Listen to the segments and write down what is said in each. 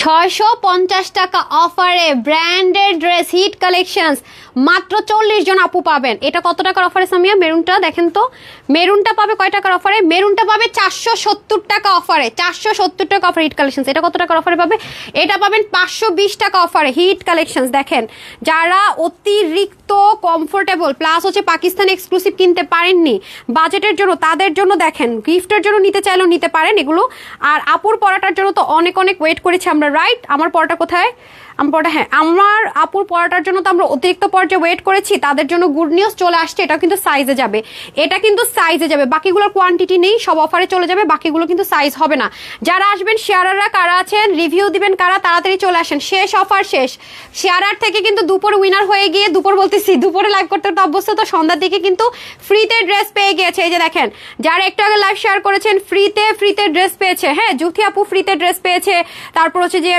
650 টাকা অফারে branded dress hit collections মাত্র 40 জন আপু পাবেন। এটা কত টাকার অফারে সামিয়া? মেরুনটা দেখেন তো, মেরুনটা পাবে কয় টাকার অফারে? মেরুনটা পাবে 470 টাকা অফারে, 470 টাকা অফারে হিট কালেকশনস। এটা কত টাকার অফারে পাবে? এটা পাবেন 520 টাকা অফারে হিট কালেকশনস। দেখেন যারা অতিরিক্ত কমফোর্টেবল প্লাস হচ্ছে পাকিস্তান এক্সক্লুসিভ কিনতে পারেননি বাজেটের জন্য, তাদের জন্য দেখেন গিফটের জন্য নিতে চাইলেও নিতে পারেন এগুলো। আর আপুর পড়াটার জন্য তো অনেক অনেক ওয়েট করেছি আমরা, রাইট? আমার পড়াটা কোথায়? আমার পড়াটা, হ্যাঁ, আমার আপুর পড়াটার জন্য তো আমরা অতিরিক্ত পর্যায়ে ওয়েট করেছি, তাদের জন্য গুড নিউজ চলে আসছে। এটা কিন্তু সাইজে যাবে, এটা কিন্তু সাইজে যাবে, বাকিগুলোর কোয়ান্টিটি নেই, সব অফারে চলে যাবে, বাকিগুলো কিন্তু সাইজ হবে না। যারা আসবেন শেয়ারাররা কারা আছেন, রিভিউ দিবেন কারা, তাড়াতাড়ি চলে আসেন, শেষ অফার শেষ। শেয়ারার থেকে কিন্তু দুপুরে উইনার হয়ে গিয়ে, দুপুর বলতেছি দুপুরে লাইভ করতে তো অভ্যস্ত, তো সন্ধ্যার দিকে কিন্তু ফ্রিতে ড্রেস পেয়ে গিয়েছে। এই যে দেখেন, যারা একটু আগে লাইভ শেয়ার করেছেন ফ্রিতে ড্রেস পেয়েছে। হ্যাঁ, জুথি আপু ফ্রিতে ড্রেস পেয়েছে, তারপর হচ্ছে যে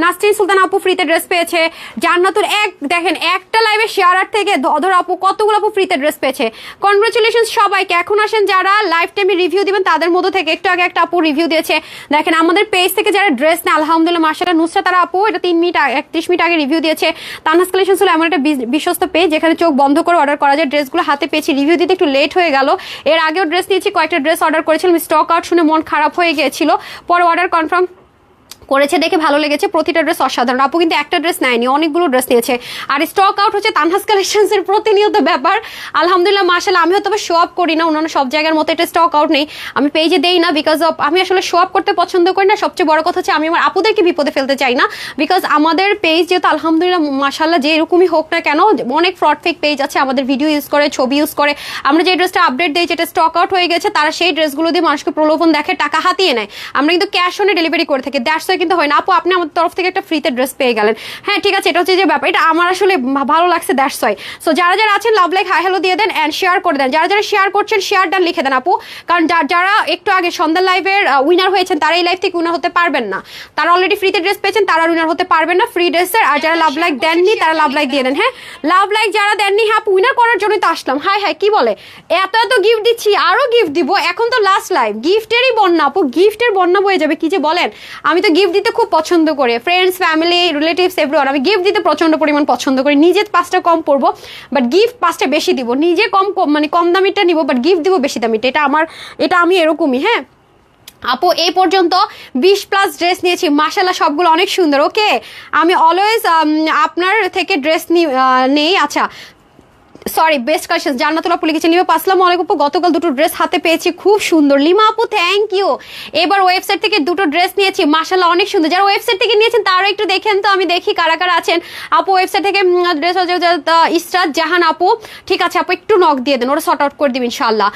নাসরিন সুলতান আপু ফ্রিতে ড্রেস পেয়েছে, জান্নাতুল দেখেন একটা লাইভে শেয়ারার থেকে অধর আপু কতগুলো আপু ফ্রিতে ড্রেস পেয়েছে। কনগ্রাচুলেশন সবাইকে। এখন আসেন যারা লাইভ টাইমে রিভিউ দিবেন তাদের মধ্যে থেকে, একটু আগে একটা আপু রিভিউ দিয়েছে, দেখেন আমাদের পেজ থেকে যারা ড্রেস নেয় আলহামদুলিল্লাহ মাশাআল্লাহ। নুসরাত তারা আপু এটা 3 মিনিট 31 মিনিট আগে রিভিউ দিয়েছে। তানহাস কালেকশন হলো এমন একটা বিশ্বস্ত পেজ যেখানে চোখ বন্ধ করে অর্ডার করা যায়। ড্রেসগুলো হাতে পেয়েছি, রিভিউ দিতে একটু লেট হয়ে গেল। এর আগেও ড্রেস নিয়েছি, কয়েকটা ড্রেস অর্ডার করেছিলাম, স্টক আউট শুনে মন খারাপ হয়ে গিয়েছিল, পরে অর্ডার কনফার্ম করেছে দেখে ভালো লেগেছে। প্রতিটা ড্রেস অসাধারণ। আপু কিন্তু একটা ড্রেস নেয়নি, অনেকগুলো ড্রেস নিয়েছে। আর স্টক আউট হচ্ছে তানহাস কালেকশনসের প্রতিনিয়ত ব্যাপার আলহামদুলিল্লাহ মাশাআল্লাহ। আমি হয়তো শো আপ করি না অন্যান্য সব জায়গার মতো, এটা স্টক আউট নেই, আমি পেজে দেই না, বিকজ অফ আমি আসলে শো আপ করতে পছন্দ করি না। সবচেয়ে বড় কথা হচ্ছে আমি আমার আপুদেরকে বিপদে ফেলতে চাই না, বিকজ আমাদের পেজ যেহেতু আলহামদুলিল্লাহ মাশাআল্লাহ যে এরকমই হোক না কেন, অনেক ফ্রড ফেক পেজ আছে আমাদের, ভিডিও ইউজ করে, ছবি ইউজ করে। আমরা যে ড্রেসটা আপডেট দিই যেটা স্টক আউট হয়ে গেছে, তারা সেই ড্রেসগুলো দিয়ে মানুষকে প্রলোভন দেখে, টাকা হাতিয়ে নেয়। আমরা কিন্তু ক্যাশ অনে ডেলিভারি করে থাকি, দ্যাটস ওয়াই কিন্তু হয় না। আপু আপনি আমাদের তরফ থেকে একটা ফ্রিতে ড্রেস পেয়ে গেলেন, হ্যাঁ ঠিক আছে, এটা হচ্ছে যে ব্যাপার, এটা আমার আসলে ভালো লাগছে, দ্যাটস ওয়াই। সো যারা যারা আছেন লাভ লাইক হাই হ্যালো দিয়ে দেন এন্ড শেয়ার করে দেন। যারা যারা শেয়ার করছেন শেয়ার ডান লিখে দেন আপু, কারণ যারা একটু আগে সন্ধ্যার লাইভের উইনার হয়েছেন তারা এই লাইভ থেকে উইনার হতে পারবেন না, তারা অলরেডি ফ্রিতে ড্রেস পেয়েছেন, তারা উইনার হতে পারবেন না ফ্রি ড্রেসের। আর যারা লাভ লাইক দেননি তারা লাভ লাইক দিয়ে দেন। হ্যাঁ, লাভ লাইক যারা দেননি, হ্যাঁ উইনার করার জন্যই তো আসলাম। হাই হাই কি বলে, এত গিফট দিচ্ছি, আরো গিফট দিব, এখন তো লাস্ট লাইভ, গিফটেরই বন্যা আপু, গিফটের বন্যা বয়ে যাবে, কি যে বলেন। আমি তো গিফট দিতে খুব পছন্দ করি, ফ্রেন্ডস ফ্যামিলি রিলেটিভস এভরিওয়ান, আমি গিফট দিতে প্রচন্ড পরিমাণ পছন্দ করি। নিজে 5টা কম পড়বো বাট গিফট 5টা বেশি দিব, নিজে মানে কম দামিটা নিব বাট গিফট দিব বেশি দামিটা, এটা আমি এরকমই। হ্যাঁ আপু এই পর্যন্ত 20+ ড্রেস নিয়েছি মাশাআল্লাহ, সবগুলো অনেক সুন্দর। ওকে, আমি অলওয়েজ আপনার থেকে ড্রেস নেই। আচ্ছা সরি, বেস্ট কালেকশন। জান্নাতুল আপু লিখেছেন, লিমা আসসালামু আলাইকুম আপু, গতকাল দুটো ড্রেস হাতে পেয়েছি, খুব সুন্দর। লিমা আপু থ্যাংক ইউ। এবার ওয়েবসাইট থেকে দুটো ড্রেস নিয়েছি মাশাআল্লাহ অনেক সুন্দর। যারা ওয়েবসাইট থেকে নিয়েছেন তারা একটু দেখেন তো, আমি দেখি কারা কারা আছেন। আপু ওয়েবসাইট থেকে ড্রেস ইসরাত জাহান আপু, ঠিক আছে আপু একটু নক দিয়ে দেন, ওরা সর্ট আউট করে দিবেন ইনশাআল্লাহ।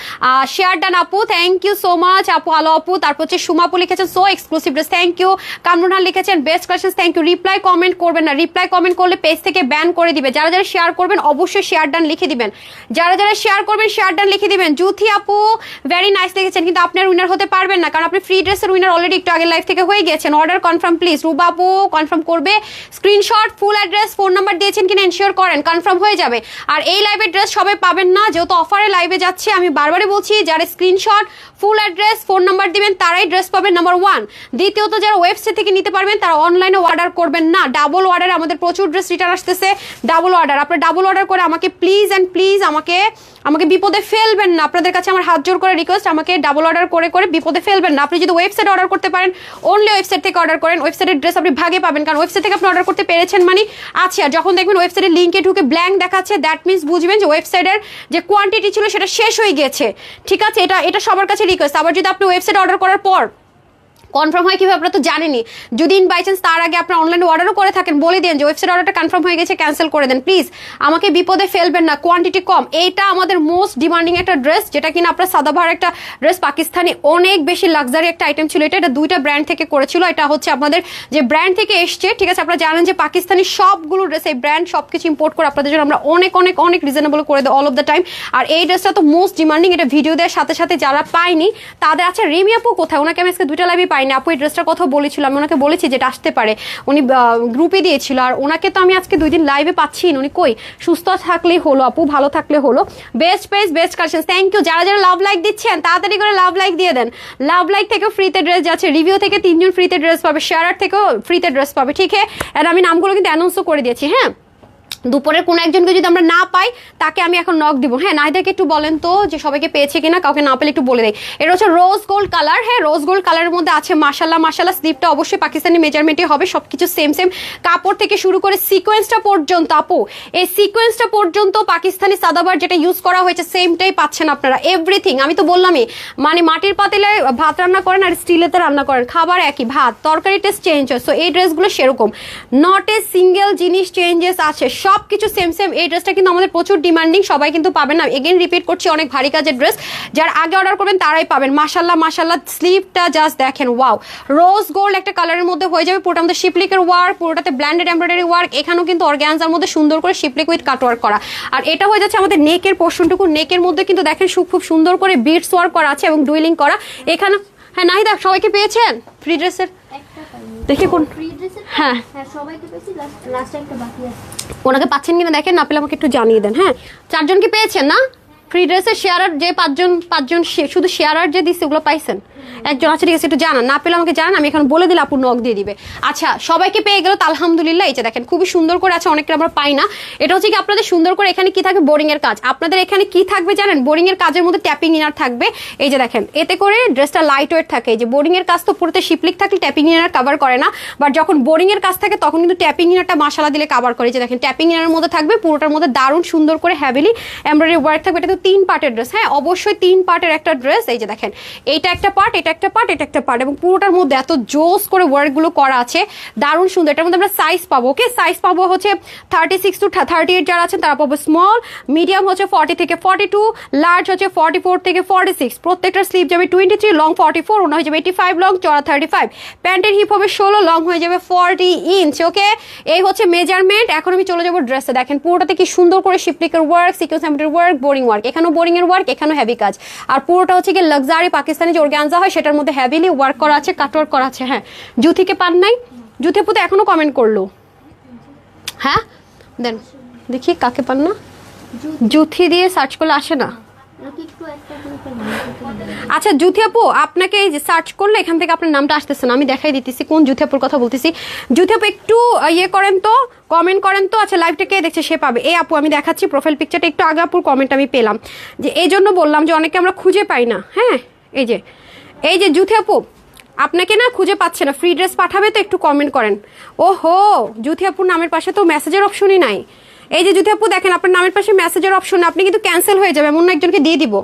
শেয়ার ডান আপু, থ্যাংক ইউ সো মাচ আপু। আলো আপু, তারপর হচ্ছে সুমা আপু লিখেছেন so exclusive dress, thank you. Kamrun Khan লিখেছেন best collection, thank you. Reply comment করবেন না, রিপ্লাই কমেন্ট করলে পেজ থেকে ব্যান করে দিবে। যারা যারা শেয়ার করবেন অবশ্যই শেয়ার ডান লিখে দিবেন, যারা যারা শেয়ার করবেন শেয়ার ডান লিখে দিবেন। জুথি আপু ভেরি নাইস লিখেছেন, কিন্তু আপনি আর উইনার হতে পারবেন না, কারণ আপনি ফ্রি ড্রেসের উইনার অলরেডি একটু আগে লাইভ থেকে হয়ে গেছেন। Order confirm please. রুবা আপু কনফার্ম করবে, screenshot full address phone number দিয়েছেন কিনা এনশিওর করেন, কনফার্ম হয়ে যাবে। আর এই লাইভের ড্রেস সবাই পাবেন না, যেহেতু অফারে লাইভে যাচ্ছে, আমি বারবারই বলছি যারা screenshot full address phone number দিবেন তারাই ড্রেস পাবেন, নাম্বার 1। দ্বিতীয়ত যারা ওয়েবসাইট থেকে নিতে পারবেন তারা অনলাইনে অর্ডার করবেন না। ডাবল অর্ডার, আমাদের প্রচুর ড্রেস রিটার্ন আসতেছে, ডাবল অর্ডার। আপনারা ডাবল অর্ডার করে আমাকে প্লিজ অ্যান্ড প্লিজ আমাকে বিপদে ফেলবেন না, আপনাদের কাছে আমার হাত জোর করে রিকোয়েস্ট, আমাকে ডাবল অর্ডার করে বিপদে ফেলবেন না। আপনি যদি ওয়েবসাইট অর্ডার করতে পারেন অনলি ওয়েবসাইট থেকে অর্ডার করেন, ওয়েবসাইটের ড্রেস আপনি ভাগে পাবেন, কারণ ওয়েবসাইট থেকে আপনি অর্ডার করতে পেরেছেন মানে আছে। আর যখন দেখবেন ওয়েবসাইটের লিঙ্কে ঢুকে ব্ল্যাঙ্ক দেখাচ্ছে, দ্যাট মিনস বুঝবেন যে ওয়েবসাইটের যে কোয়ান্টিটি ছিল সেটা শেষ হয়ে গিয়েছে, ঠিক আছে? এটা সবার কাছে রিকোয়েস্ট। আবার যদি আপনি ওয়েবসাইট অর্ডার করার পর কনফার্ম হয় কিভাবে আপনারা তো জানেনই, যদি ইন বাই চান্স তার আগে আপনার অনলাইনে অর্ডারও করে থাকেন বলে দেন যে ওয়েবসাইট অর্ডারটা কনফার্ম হয়ে গেছে, ক্যান্সেল করে দেন প্লিজ, আমাকে বিপদে ফেলবেন না, কোয়ান্টিটি কম। এইটা আমাদের মোস্ট ডিমান্ডিং একটা ড্রেস, যেটা কিনা আপনার সাদাবাহার একটা ড্রেস, পাকিস্তানি অনেক বেশি লাক্সারি একটা আইটেম ছিল। এটা 2টা ব্র্যান্ড থেকে করেছিল, এটা হচ্ছে আপনাদের যে ব্র্যান্ড থেকে এসছে, ঠিক আছে? আপনারা জানেন যে পাকিস্তানি সবগুলো ড্রেস এই ব্র্যান্ড সবকিছু ইম্পোর্ট করে আপনাদের জন্য আমরা অনেক অনেক অনেক রিজনেবল করে দেয় অল অফ দ্য টাইম। আর এই ড্রেসটা তো মোস্ট ডিমান্ডিং, এটা ভিডিও দেওয়ার সাথে সাথে যারা পায়নি তাদের। আচ্ছা রিমি আপু কোথায়? ওনাকে আমি আজকে 2টা লাইভে পাইনি। আপু এই ড্রেসটার কথা বলেছিল, আমি ওনাকে বলেছি যেটা আসতে পারে, উনি গ্রুপে দিয়েছিল। আর ওনাকে তো আমি আজকে 2 দিন লাইভে পাচ্ছি না, উনি কই? সুস্থ থাকলেই হলো আপু, ভালো থাকলে হলো। Best page, best collection, thank you. যারা যারা লাভ লাইক দিচ্ছেন তাড়াতাড়ি করে লাভ লাইক দিয়ে দেন। লাভ লাইক থেকে ফ্রিতে ড্রেস যাচ্ছে, রিভিউ থেকে 3 জন ফ্রিতে ড্রেস পাবে, শেয়ার থেকেও ফ্রিতে ড্রেস পাবে, ঠিক আছে? আর আমি নামগুলো কিন্তু অ্যানাউন্সও করে দিয়েছি। হ্যাঁ, দুপুরের কোনো একজনকে যদি আমরা না পাই তাকে আমি এখন নক দিব। হ্যাঁ, নাহিদাকে একটু বলেন তো যে সবাইকে পেয়েছে কিনা, কাউকে না পেলে একটু বলে দেয়। এটা হচ্ছে রোজ গোল্ড কালার। হ্যাঁ, রোজ গোল্ড কালারের মধ্যে আছে মাশাল্লাহ মাশাল্লাহ। স্লিপটা অবশ্যই পাকিস্তানি মেজারমেন্টে হবে, সবকিছু সেম সেম। কাপড় থেকে শুরু করে সিকোয়েন্সটা পর্যন্ত, আপু এই সিকোয়েন্সটা পর্যন্ত পাকিস্তানি সাদাবার যেটা ইউজ করা হয়েছে সেমটাই পাচ্ছেন আপনারা, এভরিথিং। আমি তো বললামই, মানে মাটির পাতিলে ভাত রান্না করেন আর স্টিলেতে রান্না করেন, খাবার একই, ভাত তরকারি টেস্ট চেঞ্জ হয়। সো এই ড্রেসগুলো সেরকম, নট এ সিঙ্গেল জিনিস চেঞ্জেস আছে, সব কিছু সেম সেম। এই ড্রেসটা কিন্তু আমাদের প্রচুর ডিমান্ডিং, সবাই কিন্তু পাবেন না। এগেন রিপিট করছি, অনেক ভারী কাজের ড্রেস, যারা আগে অর্ডার করবেন তারাই পাবেন। মাশাল্লাহ মাশাল্লাহ, স্লিভটা জাস্ট দেখেন, ওয়াও। রোজ গোল্ড একটা কালারের মধ্যে হয়ে যাবে, পুরোটা আমাদের শিপলিকের ওয়ার্ক, পুরোটাতে ব্ল্যান্ডেড এমব্রয়ডারি ওয়ার্ক। এখানেও কিন্তু অর্গানজার মধ্যে সুন্দর করে শিপলিক উইথ কাট ওয়ার্ক করা। আর এটা হয়ে যাচ্ছে আমাদের নেকের পোর্শনটুকু, নেকের মধ্যে কিন্তু দেখেন খুব সুন্দর করে বিটস ওয়ার্ক করা আছে এবং ডুইলিং করা এখানে। হ্যাঁ নাহিদা, সবাইকে পেয়েছেন ফ্রি ড্রেসের? দেখি কোন, হ্যাঁ সবাইকে পেয়েছি, লাস্ট একটা বাকি আছে। ওনাকে পাচ্ছেন কিনা দেখেন, না পেলে আমাকে একটু জানিয়ে দেন। হ্যাঁ, 4 জনকে পেয়েছেন না ফ্রি ড্রেসের? শেয়ারার যে 5 জন শুধু শেয়ারার যে দিচ্ছে ওগুলো পাইছেন? একজন আছে, ঠিক আছে, একটু জানান, না পেলে আমাকে জানান, আমি এখন বলে দিলে আপু নক দিয়ে দিবে। আচ্ছা, সবাইকে পেয়ে গেল তো আলহামদুলিল্লাহ। এই যে দেখেন খুবই সুন্দর করে আছে, অনেকটা আমরা পাই না। এটা হচ্ছে কি আপনাদের সুন্দর করে এখানে কি থাকবে, বোরিং এর কাজ। আপনাদের এখানে কি থাকবে জানেন, বোরিং এর কাজের মধ্যে ট্যাপিং ইনার থাকবে। এই যে দেখেন, এতে করে ড্রেসটা লাইট ওয়েট থাকে। এই যে বোরিং এর কাজ তো পুরোতে শিপলিক থাকলে ট্যাপিং ইনার কভার করে না, বাট যখন বোরিং এর কাজ থাকে তখন কিন্তু ট্যাপিং ইনারটা মাশাআল্লাহ দিলে কভার করে। যে দেখেন ট্যাপিং ইনারের মধ্যে থাকবে, পুরোটার মধ্যে দারুণ সুন্দর করে হ্যাভিলি এমব্রয়ডারি ওয়ার্ক থাকবে। এটা তো 3 পার্টের ড্রেস। হ্যাঁ, অবশ্যই 3 পার্টের একটা ড্রেস। এই যে দেখেন, এইটা একটা পার্ট, এটা একটা পার্ট, এটা একটা পার্ট, এবং পুরোটার মধ্যে এত জোস করে ওয়ার্কগুলো করা আছে, দারুণ সুন্দর। এটার মধ্যে আমরা সাইজ পাবো, ওকে, সাইজ পাবো হচ্ছে 36 to 38 যারা আছেন তারা পাবো স্মল, মিডিয়াম হচ্ছে 40 থেকে 42, লার্জ হচ্ছে 44 থেকে 46। প্রত্যেকটার স্লিভ যাবে 23, লং 44, ওনা হয়ে যাবে 85, লং চড়া 35। প্যান্টের হিপ হবে 16, লং হয়ে যাবে 40 ইঞ্চ। ওকে, এই হচ্ছে মেজারমেন্ট। এখন আমি চলে যাবো ড্রেসে। দেখেন পুরোটাতে কি সুন্দর করে শিপলিকের work, sequence embroidery work, boring work, এখানেও বোরিং এর ওয়ার্ক, এখানেও হেভি কাজ। আর পুরোটা হচ্ছে কি লাক্সারি পাকিস্তানি যে অর্গানজা হয় সেটার মধ্যে হেভিলি ওয়ার্ক করা আছে, কাটওয়ার্ক করা আছে। হ্যাঁ, জুথিকে পান নাই? জুথি পুতে এখনো কমেন্ট করলো। হ্যাঁ দেন দেখি কাকে পান না, জুথি দিয়ে সার্চ করলে আসে না। আচ্ছা জুথি আপু, আপনাকে এই যে সার্চ করলে এখান থেকে আপনার নামটা আসতেছে না, আমি দেখাই দিতেছি কোন জুথি আপুর কথা বলতেছি। জুথি আপু একটু ইয়ে করেন তো, কমেন্ট করেন তো। আচ্ছা, লাইভটা কে দেখছে সে পাবে। এই আপু আমি দেখাচ্ছি প্রোফাইল পিকচারটা, একটু আগে আপুর কমেন্ট আমি পেলাম, যে এই জন্য বললাম যে অনেকে আমরা খুঁজে পাই না। হ্যাঁ, এই যে জুথি আপু, আপনাকে না খুঁজে পাচ্ছে না, ফ্রি ড্রেস পাঠাবে তো একটু কমেন্ট করেন। ওহো, জুথি আপুর নামের পাশে তো মেসেজের অপশনই নাই। এই যে জুথি আপু দেখেন, আপনার নামের পাশে মেসেজের অপশন, আপনি কিন্তু ক্যান্সেল হয়ে যাবে, এমন একজনকে দিয়ে দিব।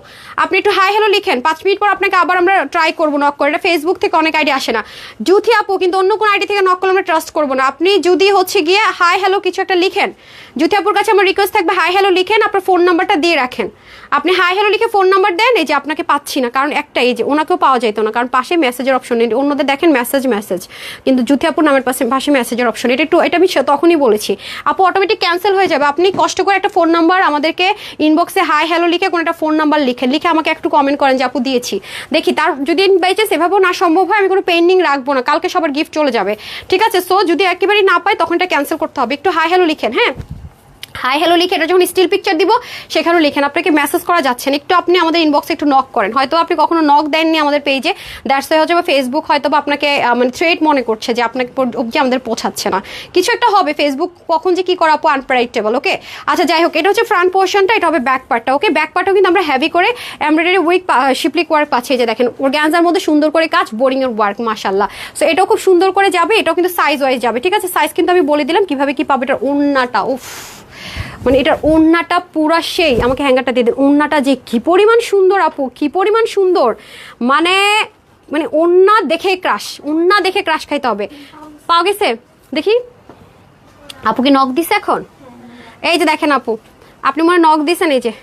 আপনি একটু হাই হ্যালো লিখেন, 5 মিনিট পর আপনাকে আবার আমরা ট্রাই করবো নক করে। এটা ফেসবুক থেকে অনেক আইডি আসে না জুথি আপু, কিন্তু অন্য কোনো আইডি থেকে নক করলে আমরা ট্রাস্ট করবো না। আপনি যদি হচ্ছে গিয়ে হাই হ্যালো কিছু একটা লিখেন, জুথি আপুর কাছে আমার রিকোয়েস্ট থাকবে হাই হ্যালো লিখেন, আপনার ফোন নাম্বারটা দিয়ে রাখেন। আপনি হাই হ্যালো লিখে ফোন নাম্বার দেন। এই যে আপনাকে পাচ্ছি না, কারণ একটা এই যে ওনাকেও পাওয়া যেত না, কারণ পাশে মেসেজের অপশন নেই। অন্যদের দেখেন মেসেজ, কিন্তু জুথি আপুর নামের পাশে মেসেজের অপশন। এটা আমি তখনই বলেছি আপু, অটোমেটিক ক্যান্সেল হয়ে যাবে। আপনি কষ্ট করে একটা ফোন নাম্বার আমাদেরকে ইনবক্সে হাই হ্যালো লিখে কোনো একটা ফোন নাম্বার লিখে আমাকে একটু কমেন্ট করেন যে আপু দিয়েছি, দেখি। তার যদি বাইচে সেভাবেও না সম্ভব হয়, আমি কোনো পেন্ডিং রাখবো না, কালকে সবার গিফট চলে যাবে, ঠিক আছে? সো যদি একেবারেই না পাই তখন এটা ক্যান্সেল করতে হবে। একটু হাই হ্যালো লিখেন। হ্যাঁ, হাই হ্যালো লিখে এটা যখন স্টিল পিকচার দিব সেখানেও লিখেন। আপনাকে মেসেজ করা যাচ্ছে না, একটু আপনি আমাদের ইনবক্সে একটু নক করেন। হয়তো আপনি কখনো নক দেননি আমাদের পেজে, দ্যাটস ওয়াই হচ্ছে ফেসবুক হয়তো বা আপনাকে মানে থ্রেট মনে করছে যে আপনাকে অবধি আমাদের পৌঁছাচ্ছে না, কিছু একটা হবে। ফেসবুক কখন যে কি করা আপু আনপ্রেডিক্টেবল। ওকে, আচ্ছা যাই হোক, এটা হচ্ছে ফ্রন্ট পোর্শনটা, এটা হবে ব্যাক পার্টটা। ওকে, ব্যাক পার্টও কিন্তু আমরা হেভি করে এমব্রয়ডারি উইক শিপলিক ওয়ার্ক পাচ্ছি। যে দেখেন অর্গানজার মধ্যে সুন্দর করে কাজ, বোরিং এর ওয়ার্ক, মাশাআল্লাহ। সো এটাও খুব সুন্দর করে যাবে, এটাও কিন্তু সাইজ ওয়াইজ যাবে, ঠিক আছে? সাইজ কিন্তু আমি বলে দিলাম কিভাবে কি পাবে। এটার ওড়নাটা, উফ, মানে এটার ওড়নাটা পুরা সেই, আমাকে হ্যাঙ্গারটা দিয়ে দেন। ওড়নাটা যে কি পরিমাণ সুন্দর আপু, কি পরিমাণ সুন্দর, মানে ওড়না দেখে ক্রাশ খাইতে হবে। পাওয়া গেছে দেখি, আপু কি নক দিছে এখন? এই যে দেখেন আপু, আপনি মনে নক দিছেন, এই যে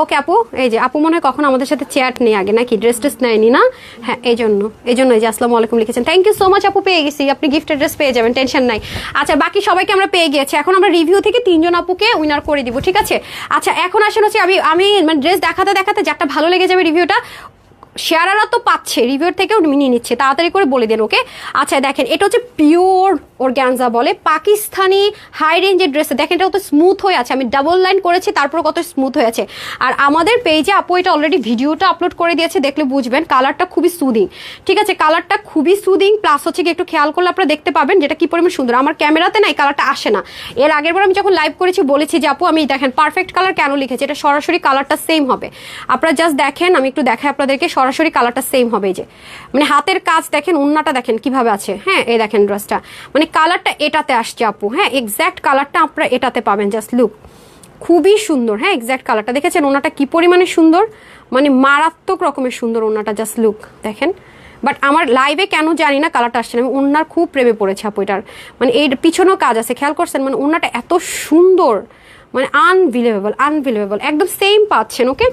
ওকে আপু, এই যে আপু মনে হয় কখন আমাদের সাথে চ্যাট নেই আগে নাকি, ড্রেস নেয়নি না? হ্যাঁ, এই জন্য এই যে আসসালামু আলাইকুম লিখেছেন। থ্যাংক ইউ সো মাচ আপু, পেয়ে গেছি। আপনি গিফটের ড্রেস পেয়ে যাবেন, টেনশন নাই। আচ্ছা, বাকি সবাইকে আমরা পেয়ে গিয়েছি। এখন আমরা রিভিউ থেকে 3 জন আপুকে উইনার করে দিব, ঠিক আছে? আচ্ছা, এখন আসেন হচ্ছে আমি মানে ড্রেস দেখাতে যারটা ভালো লেগে যাবে রিভিউটা শেয়ারারা তো পাচ্ছে, রিভিউর থেকেও নিয়ে নিচ্ছে, তাড়াতাড়ি করে বলে দেন ওকে। আচ্ছা দেখেন, এটা হচ্ছে পিওর অর্গানজা বলে, পাকিস্তানি হাই রেঞ্জের ড্রেসে দেখেন এটা কত স্মুথ হয়ে আছে, আমি ডাবল লাইন করেছি তারপর কত স্মুথ হয়ে আছে। আর আমাদের পেজে আপু এটা অলরেডি ভিডিওটা আপলোড করে দিয়েছে, দেখলে বুঝবেন। কালারটা খুবই সুদিং, ঠিক আছে, কালারটা খুবই সুদিং, প্লাস হচ্ছে কি একটু খেয়াল করলে আপনারা দেখতে পাবেন যেটা কি পরিমাণ সুন্দর। আমার ক্যামেরাতে না এই কালারটা আসে না, এর আগের বার আমি যখন লাইভ করেছি বলেছি যে আপু আমি দেখেন পারফেক্ট কালার কেন লিখেছি, এটা সরাসরি কালারটা সেম হবে। আপনারা জাস্ট দেখেন, আমি একটু দেখাই আপনাদেরকে, সরাসরি কালারটা সেম হবে। এই যে মানে হাতের কাজ দেখেন, ওন্নাটা দেখেন কিভাবে আছে, হ্যাঁ এই দেখেন ড্রেসটা, মানে কালারটা এটাতে আসছে আপু, হ্যাঁ এক্স্যাক্ট কালারটা আপনারা এটাতে পাবেন। জাস্ট লুক, খুবই সুন্দর, হ্যাঁ এক্স্যাক্ট কালারটা দেখেছেন, ওনাটা কি পরিমাণে সুন্দর, মানে মারাত্মক রকমের সুন্দর ওনাটা, জাস্ট লুক দেখেন। বাট আমার লাইভে কেন জানি না কালারটা আসছে না, আমি ওনার খুব প্রেমে পড়েছি আপু এটার, মানে এই পিছনেও কাজ আছে খেয়াল করছেন, মানে ওনাটা এত সুন্দর, মানে আনবিলিভেবল একদম সেম পাচ্ছেন, ওকে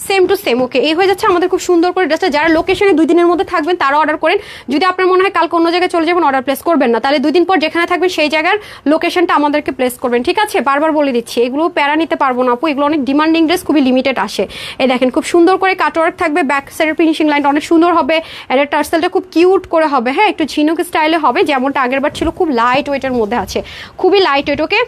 সেম টু সেম। ওকে, এই হয়ে যাচ্ছে আমাদের খুব সুন্দর করে ড্রেসটা। যারা লোকেশনে 2 দিনের মধ্যে থাকবেন তারা অর্ডার করেন, যদি আপনার মনে হয় কালকে অন্য জায়গায় চলে যাবেন অর্ডার প্লেস করবেন না, তাহলে 2 দিন পর যেখানে থাকবেন সেই জায়গার লোকেশনটা আমাদেরকে প্লেস করবেন, ঠিক আছে। বারবার বলে দিচ্ছি, এগুলো প্যারা নিতে পারবো না আপু, এগুলো অনেক ডিমান্ডিং ড্রেস, খুবই লিমিটেড আসে। এই দেখেন খুব সুন্দর করে কাটওয়ার্ক থাকবে, ব্যাক সাইডের ফিনিশিং লাইনটা অনেক সুন্দর হবে, এর টার্সেলটা খুব কিউট করে হবে, হ্যাঁ একটু ঝিনুক স্টাইলে হবে, যেমনটা আগের বার ছিল, খুব লাইট ওয়েটের মধ্যে আছে, খুবই লাইট ওয়েট। ওকে,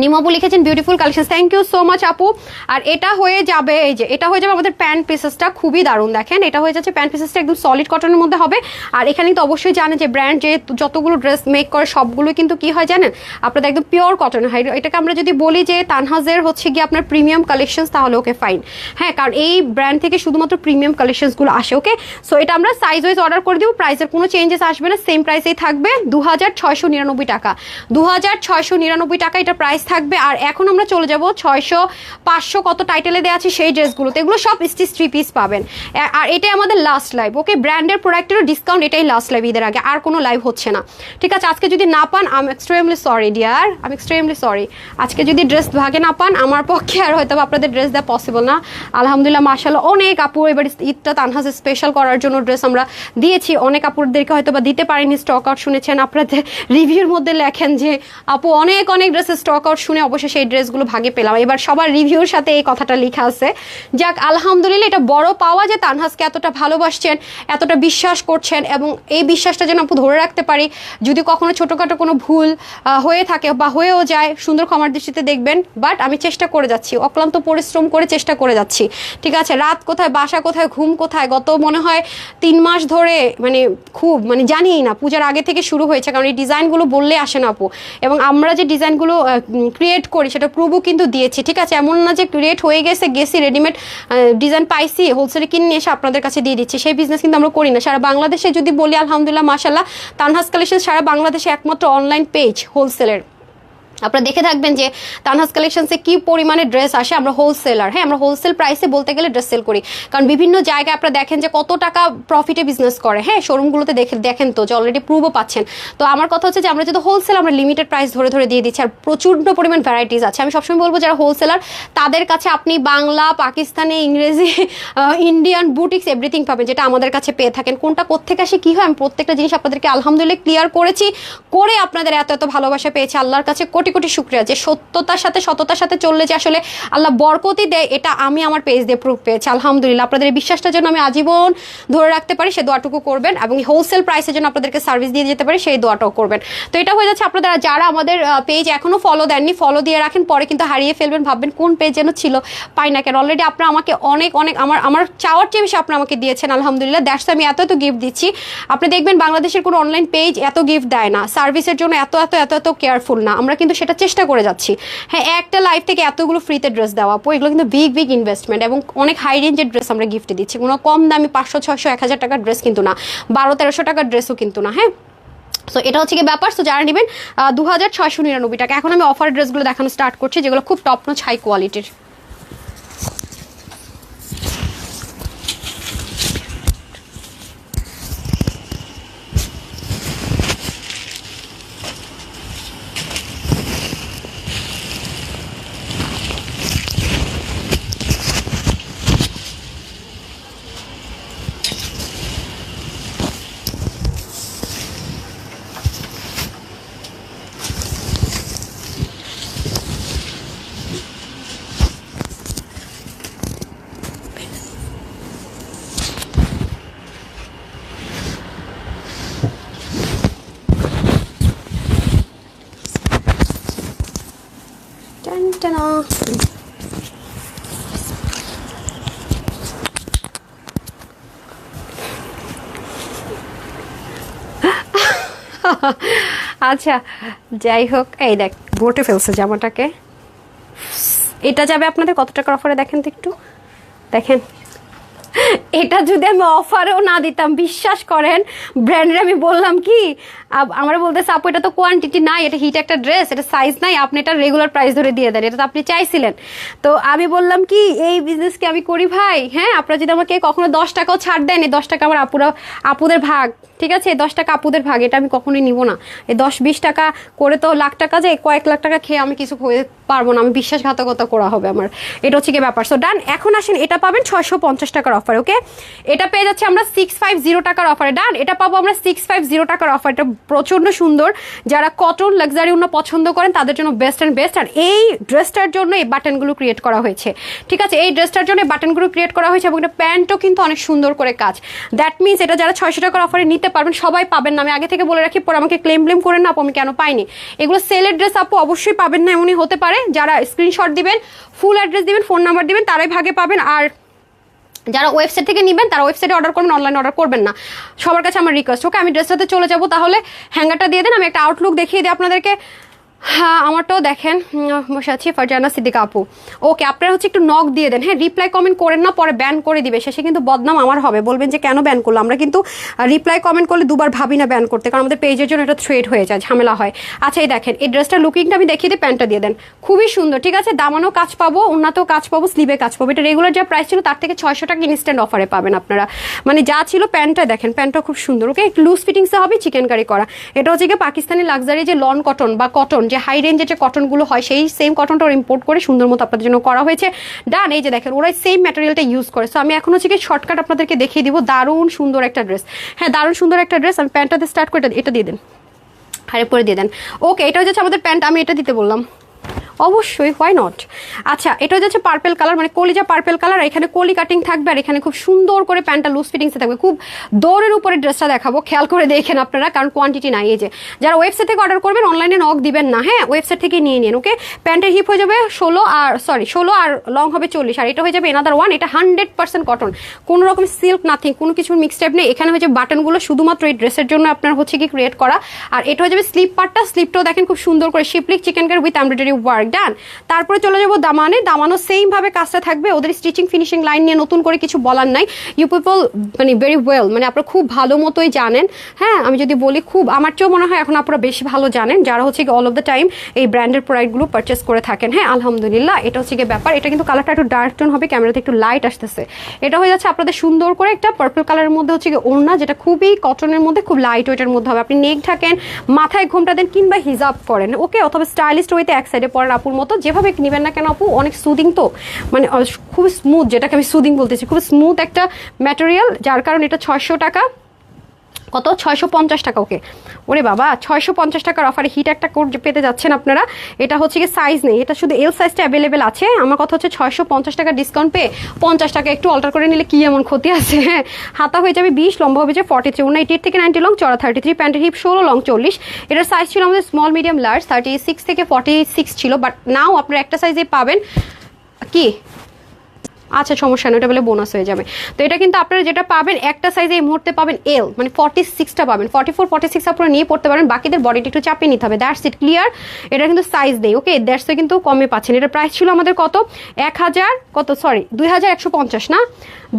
নিমাবু লিখেছেন beautiful collection, thank you so much আপু। আর এটা হয়ে যাবে, এই যে এটা হয়ে যাবে আমাদের প্যান্ট পিসেসটা, খুবই দারুণ দেখেন, এটা হয়ে যাচ্ছে প্যান্ট পিসেসটা একদম সলিড কটনের মধ্যে হবে। আর এখানে তো অবশ্যই জানেন যে ব্র্যান্ড যে যতগুলো ড্রেস মেক করে সবগুলো কিন্তু কি হয় জানেন আপনাদের একদম পিওর কটন হয়। এটাকে আমরা যদি বলি যে তানহাজের হচ্ছে গিয়ে আপনার প্রিমিয়াম কালেকশন, তাহলে ওকে ফাইন, হ্যাঁ কারণ এই ব্র্যান্ড থেকে শুধুমাত্র প্রিমিয়াম কালেকশনসগুলো আসে। ওকে, সো এটা আমরা সাইজ ওয়াইজ অর্ডার করে দিব, প্রাইসের কোনো চেঞ্জেস আসবে না, সেম প্রাইসেই থাকবে 2699 টাকা, 2699 টাকা এটা প্রাইস থাকবে। আর এখন আমরা চলে যাব 600 500 কত টাইটেলে দেওয়া আছে সেই ড্রেসগুলোতে, এগুলো সব স্টিচ 3 পিস পাবেন। আর এটাই আমাদের লাস্ট লাইভ, ওকে ব্র্যান্ডের প্রোডাক্টেরও ডিসকাউন্ট, এটাই লাস্ট লাইভ, ঈদের আগে আর কোনো লাইভ হচ্ছে না, ঠিক আছে। আজকে যদি না পান I am extremely sorry dear, আমি এক্সট্রিমলি সরি, আজকে যদি ড্রেস ভাগে না পান আমার পক্ষে আর হয়তো আপনাদের ড্রেস দেওয়া পসিবল না। আলহামদুলিল্লাহ মাশাআল্লাহ অনেক আপু এবার ঈদটা তানহাজ স্পেশাল করার জন্য ড্রেস আমরা দিয়েছি, অনেক আপুদেরকে হয়তো বা দিতে পারিনি, স্টক আউট শুনেছেন, আপনাদের রিভিউর মধ্যে লেখেন যে আপু অনেক ড্রেসের স্টক আউট শুনে অবশ্যই সেই ড্রেসগুলো ভাগে পেলাম, এবার সবার রিভিউর সাথে এই কথাটা লেখা আছে। যাক আলহামদুলিল্লাহ, এটা বড় পাওয়া যে তানহাজকে এতটা ভালোবাসছেন, এতটা বিশ্বাস করছেন, এবং এই বিশ্বাসটা যেন আপু ধরে রাখতে পারি। যদি কখনো ছোটোখাটো কোনো ভুল হয়ে থাকে বা হয়েও যায়, সুন্দর ক্ষমার দৃষ্টিতে দেখবেন, বাট আমি চেষ্টা করে যাচ্ছি, অক্লান্ত পরিশ্রম করে চেষ্টা করে যাচ্ছি, ঠিক আছে। রাত কোথায়, বাসা কোথায়, ঘুম কোথায়, গত মনে হয় 3 মাস ধরে মানে খুব মানে জানিই না, পূজার আগে থেকে শুরু হয়েছে, কারণ এই ডিজাইনগুলো বললে আসে না আপু, এবং আমরা যে ডিজাইনগুলো ক্রিয়েট করি সেটা প্রুভও কিন্তু দিয়েছি, ঠিক আছে। এমন না যে ক্রিয়েট হয়ে গেছি রেডিমেড ডিজাইন পাইছি হোলসেলে কিনে এসে আপনাদের কাছে দিয়ে দিচ্ছি, সেই বিজনেস কিন্তু আমরা করি না। সারা বাংলাদেশে যদি বলি আলহামদুলিল্লাহ মাশাআল্লাহ, তানহাজ কালেকশন সারা বাংলাদেশে একমাত্র অনলাইন পেজ হোলসেলের। আপনারা দেখে থাকবেন যে তানহাজ কালেকশনসে কি পরিমাণে ড্রেস আসে, আমরা হোলসেলার, হ্যাঁ আমরা হোলসেল প্রাইসে বলতে গেলে ড্রেস সেল করি, কারণ বিভিন্ন জায়গায় আপনারা দেখেন যে কত টাকা প্রফিটে বিজনেস করে, হ্যাঁ শোরুমগুলোতে দেখেন তো যে অলরেডি প্রুভও পাচ্ছেন। তো আমার কথা হচ্ছে যে আমরা যদি হোলসেল, আমরা লিমিটেড প্রাইস ধরে ধরে দিয়ে দিচ্ছি, আর প্রচণ্ড পরিমাণ ভ্যারাইটিস আছে। আমি সবসময় বলবো যারা হোলসেলার তাদের কাছে আপনি বাংলা, পাকিস্তানি, ইংরেজি, ইন্ডিয়ান বুটিক্স এভরিথিং পাবেন, যেটা আমাদের কাছে পেয়ে থাকেন। কোনটা কোত্থেকে আসে কী হয় আমি প্রত্যেকটা জিনিস আপনাদেরকে আলহামদুলিল্লাহ ক্লিয়ার করেছি, করে আপনাদের এত এত ভালোবাসা পেয়েছে, আল্লাহর কাছে কোটি কোটি শুকরিয়া যে সত্যতার সাথে চললে যে আসলে আল্লাহ বরকতই দেয়, এটা আমি আমার পেজ দিয়ে প্রুফ পেয়েছি আলহামদুলিল্লাহ। আপনাদের এই বিশ্বাসটার জন্য আমি আজীবন ধরে রাখতে পারি, সে দোয়াটুকু করবেন, এবং হোলসেল প্রাইসের জন্য আপনাদেরকে সার্ভিস দিয়ে যেতে পারি, সেই দোয়াটাও করবেন। তো এটা হয়ে যাচ্ছে আপনারা যারা আমাদের পেজ এখনো ফলো দেননি, ফলো দিয়ে রাখেন, পরে কিন্তু হারিয়ে ফেলবেন, ভাববেন কোন পেজ যেন ছিল, পাই না কেন। অলরেডি আপনারা আমাকে অনেক আমার চাওয়ার চেয়ে বেশি আপনারা আমাকে দিয়েছেন আলহামদুলিল্লাহ, দ্যাটস আমি এত গিফট দিচ্ছি। আপনি দেখবেন বাংলাদেশের কোনো অনলাইন পেজ এত গিফট দেয় না, সার্ভিসের জন্য এত কেয়ারফুল না, আমরা কিন্তু সেটা চেষ্টা করে যাচ্ছি। হ্যাঁ একটা লাইফ থেকে এতগুলো ফ্রিতে ড্রেস দেওয়া আপু, এগুলো কিন্তু বিগ ইনভেস্টমেন্ট, এবং অনেক হাই রেঞ্জের ড্রেস আমরা গিফটে দিচ্ছি, কোনো কম দামি 500 600 1000 টাকার ড্রেস কিন্তু না, 1200 টাকার ড্রেসও কিন্তু না, হ্যাঁ। সো এটা হচ্ছে কি ব্যাপার। সো যারা নেবেন 2699 টাকা। এখন আমি অফার ড্রেসগুলো দেখানো স্টার্ট করছি, যেগুলো খুব টপ নচ হাই কোয়ালিটির। টানা। আচ্ছা যাই হোক, এই দেখ ঘটে ফেলছে জামাটাকে। এটা যাবে আপনাদের কত টাকার অফারে দেখেন তো একটু, দেখেন। এটা যদি আমি অফারেও না দিতাম, বিশ্বাস করেন ব্র্যান্ডের, আমি বললাম কি আমার বলতেছে আপু এটা তো কোয়ান্টিটি নাই, এটা হিট একটা ড্রেস, এটা সাইজ নাই, আপনি এটা রেগুলার প্রাইস ধরে দিয়ে দেন, এটা তো আপনি চাইছিলেন। তো আমি বললাম কি এই বিজনেস কি আমি করি ভাই, হ্যাঁ আপনারা যদি আমাকে কখনো 10 টাকাও ছাড় দেন, এই 10 টাকা আমার আপুদের ভাগ, ঠিক আছে, এই 10 টাকা আপুদের ভাগ, এটা আমি কখনোই নিব না। এই 10-20 টাকা করে তো লাখ টাকা যায়, কয়েক লাখ টাকা খেয়ে আমি কিছু হয়ে পারবো না, আমি বিশ্বাসঘাতকতা করা হবে আমার, এটা হচ্ছে কি ব্যাপার। সো ডান। এখন আসেন, এটা পাবেন 650 টাকার অফার, ওকে। এটা পেয়ে যাচ্ছে আমরা 650 টাকার অফারে, ডান। এটা পাবো আমরা 650 টাকার অফার, এটা প্রচন্ড সুন্দর। যারা কটন লাক্সারি ওড়না পছন্দ করেন তাদের জন্য বেস্ট অ্যান্ড বেস্ট। আর এই ড্রেসটার জন্য এই বাটনগুলো ক্রিয়েট করা হয়েছে, ঠিক আছে, এই ড্রেসটার জন্য এই বাটনগুলো ক্রিয়েট করা হয়েছে, এবং এটা প্যান্টও কিন্তু অনেক সুন্দর করে কাজ। দ্যাট মিনস এটা যারা 600 টাকার অফারে নিতে পারবেন, সবাই পাবেন না, আমি আগে থেকে বলে রাখি, পরে আমাকে ক্লেম করেন না আপু আমি কেন পাইনি। এগুলো সেলের ড্রেস আপু, অবশ্যই পাবেন না এমনই হতে পারে। যারা স্ক্রিনশট দিবেন, ফুল অ্যাড্রেস দিবেন, ফোন নাম্বার দিবেন, তারাই ভাগে পাবেন। আর যারা ওয়েবসাইট থেকে নেবেন তারা ওয়েবসাইটে অর্ডার করবেন, অনলাইনে অর্ডার করবেন না, সবার কাছে আমার রিকোয়েস্ট, ওকে। আমি ড্রেসটাতে চলে যাবো, তাহলে হ্যাঙ্গারটা দিয়ে দেন, আমি একটা আউটলুক দেখিয়ে দিই আপনাদেরকে। হ্যাঁ আমারটাও দেখেন, বসে আছি ফারজানা সিদ্দিকা আপু, ওকে। আপনারা হচ্ছে একটু নক দিয়ে দেন, হ্যাঁ রিপ্লাই কমেন্ট করেন না, পরে ব্যান করে দিবে, শেষে কিন্তু বদনাম আমার হবে, বলবেন যে কেন ব্যান করলো। আমরা কিন্তু রিপ্লাই কমেন্ট করলে দুবার ভাবি না ব্যান করতে, কারণ আমাদের পেজের জন্য এটা থ্রেড হয়ে যায়, ঝামেলা হয়। আচ্ছা এই দেখেন, এই ড্রেসটা লুকিংটা আমি দেখিয়ে দিই, প্যান্টটা দিয়ে দেন, খুবই সুন্দর, ঠিক আছে, দামানো কাজ পাবো, উন্নতও কাজ পাবো, স্লিভে কাজ পাবো। এটা রেগুলার যা প্রাইস ছিল তার থেকে 600 টাকা ইনস্ট্যান্ট অফারে পাবেন আপনারা, মানে যা ছিল। প্যান্টটা দেখেন, প্যান্টটা খুব সুন্দর, ওকে, একটু লুজ ফিটিংসে হবে, চিকেন কারি করা। এটা হচ্ছে কি পাকিস্তানি লাক্সারি যে লন কটন বা কটন, যে হাই রেঞ্জের যে কটনগুলো হয়, সেই সেম কটনটা ইম্পোর্ট করে সুন্দর মতো আপনাদের জন্য করা হয়েছে, ডান। এই যে দেখেন ওরা সেম ম্যাটেরিয়ালটা ইউজ করে। সো আমি এখন হচ্ছে কি শর্টকাট আপনাদেরকে দেখিয়ে দিব, দারুণ সুন্দর একটা ড্রেস, হ্যাঁ দারুণ সুন্দর একটা ড্রেস। আমি প্যান্টটাতে স্টার্ট করে এটা দিয়ে দেন, হারে পরে দিয়ে দেন, ওকে। এটা হচ্ছে আমাদের প্যান্ট, আমি এটা দিতে বললাম, অবশ্যই, হোয়াই নট। আচ্ছা এটা হচ্ছে পার্পেল কালার, মানে কলিজা পার্পেল কালার, এখানে কলি কাটিং থাকবে, আর এখানে খুব সুন্দর করে প্যান্টটা লুজ ফিটিংসে থাকবে, খুব দৌড়ের উপরে ড্রেসটা দেখাবো, খেয়াল করে দেখেন আপনারা, কারণ কোয়ান্টিটি নাই। এই যে যারা ওয়েবসাইট থেকে অর্ডার করবেন, অনলাইনে নক দিবেন না, হ্যাঁ ওয়েবসাইট থেকে নিয়ে নিন, ওকে। প্যান্টের হিপ হয়ে যাবে 16 আর লং হবে 40, আর এটা হয়ে যাবে এনাদার ওয়ান। এটা 100% কটন, কোনো রকম সিল্ক নাথিং, কোনো কিছুর মিক্স টাইপ নেই। এখানে হচ্ছে বাটনগুলো শুধুমাত্র এই ড্রেসের জন্য আপনার হচ্ছে কি ক্রিয়েট করা। আর এটা হয়ে যাবে স্লিপ পার্টটা, স্লিপটাও দেখেন খুব সুন্দর করে শিপলিক chicken curry with embroidery work, done. তারপরে চলে যাবো দামানে, দামানো সেম ভাবে কাজটা থাকবে, ওদের স্টিচিং ফিনিশিং লাইন নিয়ে নতুন করে কিছু বলার নাই। ইউ পিপল মানে ভেরি ওয়েল, মানে আপনারা খুব ভালো মতোই জানেন, হ্যাঁ আমি যদি বলি খুব, আমার চেয়েও মনে হয় এখন আপনারা বেশি ভালো জানেন, যারা হচ্ছে কি অল অফ দ্য টাইম এই ব্র্যান্ডের প্রোডাক্টগুলো পারচেস করে থাকেন, হ্যাঁ আলহামদুলিল্লাহ। এটা হচ্ছে কি ব্যাপার, এটা কিন্তু কালারটা একটু ডার্ক টোন হবে, ক্যামেরাতে একটু লাইট আসতেছে। এটা হয়ে যাচ্ছে আপনাদের সুন্দর করে একটা পার্পল কালারের মধ্যে হচ্ছে কি ওড়না, যেটা খুবই কটনের মধ্যে, খুব লাইট ওয়েটের মধ্যে হবে। আপনি নেক ঢাকেন, মাথায় ঘোমটা দেন, কিংবা হিজাব করেন, ওকে, অথবা স্টাইলিস্ট ওয়েতে এক সাইডে পরেন আপুর মতো, যেভাবে নেবেন না কেন আপু, অনেক সুদিং তো, মানে খুব স্মুথ, যেটাকে আমি সুদিং বলতেছি, খুব স্মুথ একটা ম্যাটেরিয়াল, যার কারণে এটা 600 টাকা, কত 650 টাকা, ওকে। ওরে বাবা 650 টাকার অফারে হিট একটা কোট পেতে যাচ্ছেন আপনারা। এটা হচ্ছে কি সাইজ নেই, এটা শুধু এল সাইজটা অ্যাভেলেবেল আছে। আমার কথা হচ্ছে 650 টাকা ডিসকাউন্ট পেয়ে 50 টাকা একটু অল্টার করে নিলে কি এমন ক্ষতি আছে, হ্যাঁ। হাতা হয়ে যাবে 20, লম্বা হবে যে 43, 89 থেকে 90 লং, চড়া 33, প্যান্টের হিপ 16, লং 40। এটার সাইজ ছিল আমাদের স্মল মিডিয়াম লার্জ, 36 থেকে 46 ছিল, বাট নাও আপনারা একটা সাইজে পাবেন কি, আচ্ছা সমস্যা নেই, ওটা বলে বোনাস হয়ে যাবে। তো এটা কিন্তু আপনারা যেটা পাবেন একটা সাইজে এই মুহূর্তে পাবেন এল, মানে 46টা পাবেন, 44 46 আপনারা নিয়ে পড়তে পারেন, বাকিদের বডিটা একটু চাপিয়ে নিতে হবে, দ্যাটস ইট, ক্লিয়ার। এটা কিন্তু সাইজ নেই, ওকে, দ্যাটস কিন্তু কমে পাচ্ছেন। এটা প্রাইস ছিল আমাদের কত, 2150 না,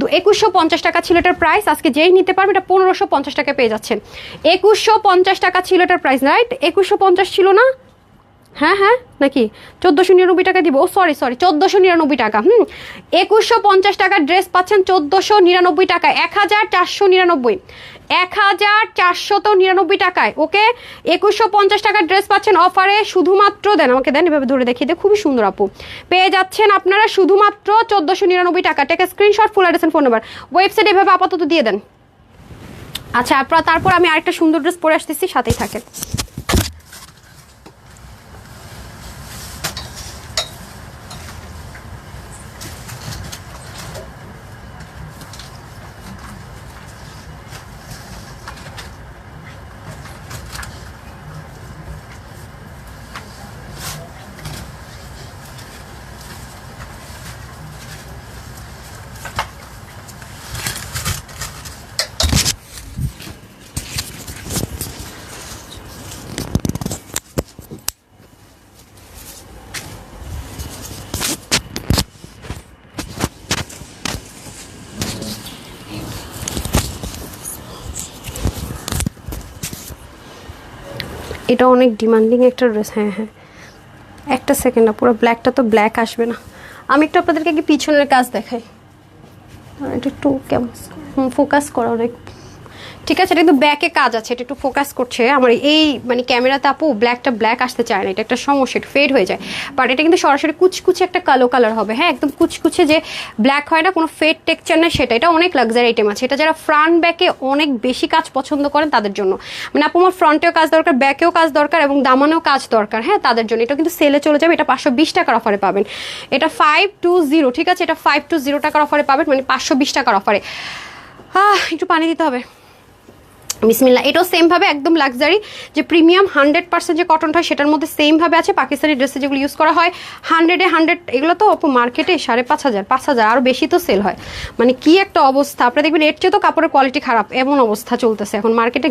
2150 টাকা ছিল এটার প্রাইস। আজকে যেই নিতে পারবে এটা 1550 টাকা পেয়ে যাচ্ছেন। 2150 টাকা ছিল এটার প্রাইস, রাইট, 2150 ছিল না, হ্যাঁ হ্যাঁ নাকি 1499 টাকা দিব, সরি 1499 টাকা, 2150 টাকার ড্রেস পাচ্ছেন 1499 টাকায়, 1499, 1499 টাকায়, ওকে। 2150 টাকার ড্রেস পাচ্ছেন অফারে, শুধুমাত্র দেন আমাকে, দেন এভাবে ধরে দেখিয়ে দিয়ে, খুবই সুন্দর আপু, পেয়ে যাচ্ছেন আপনারা শুধুমাত্র 1499 টাকা। Take screenshot, full address, phone number, website এভাবে আপাতত দিয়ে দেন। আচ্ছা আপনারা, তারপর আমি আরেকটা সুন্দর ড্রেস পরে আসতেছি, সাথেই থাকেন। এটা অনেক ডিমান্ডিং একটা ড্রেস। হ্যাঁ হ্যাঁ, একটা সেকেন্ড না, পুরো ব্ল্যাকটা তো ব্ল্যাক আসবে না। আমি একটু আপনাদেরকে কি পিছনের কাজ দেখাই, এটা একটু কেমন ফোকাস করা অনেক, ঠিক আছে। এটা কিন্তু ব্যাকে কাজ আছে, এটা একটু ফোকাস করছে আমার এই মানে ক্যামেরাতে আপু ব্ল্যাকটা ব্ল্যাক আসতে চায় না, এটা একটা সমস্যা, এটা ফেড হয়ে যায়। বাট এটা কিন্তু সরাসরি কুচকুচে একটা কালো কালার হবে। হ্যাঁ, একদম কুচকুচে যে ব্ল্যাক হয় না, কোনো ফেড টেক্সচার না সেটা। এটা অনেক লাক্সারি আইটেম আছে, এটা যারা ফ্রন্ট ব্যাকে অনেক বেশি কাজ পছন্দ করেন তাদের জন্য। মানে আপু আমার ফ্রন্টেও কাজ দরকার, ব্যাকেও কাজ দরকার এবং দামানেও কাজ দরকার, হ্যাঁ তাদের জন্য এটা কিন্তু সেলে চলে যাবে। এটা 520 টাকার অফারে পাবেন, এটা 520, ঠিক আছে, এটা 520 টাকার অফারে পাবেন, মানে 520 টাকার অফারে। একটু পানি দিতে হবে, বিসমিল্লাহ। এটাও সেমভাবে একদম লাক্সারি যে প্রিমিয়াম 100% যে কটনটা হয় সেটার মধ্যে সেমভাবে আছে। পাকিস্তানি ড্রেসে যেগুলো ইউজ করা হয় 100-এ 100, এগুলো তো মার্কেটে 5,500, 5,000 আরও বেশি তো সেল হয়। মানে কি একটা অবস্থা, আপনারা দেখবেন এর চেয়ে তো কাপড়ের কোয়ালিটি খারাপ, এমন অবস্থা চলতেছে এখন মার্কেটে।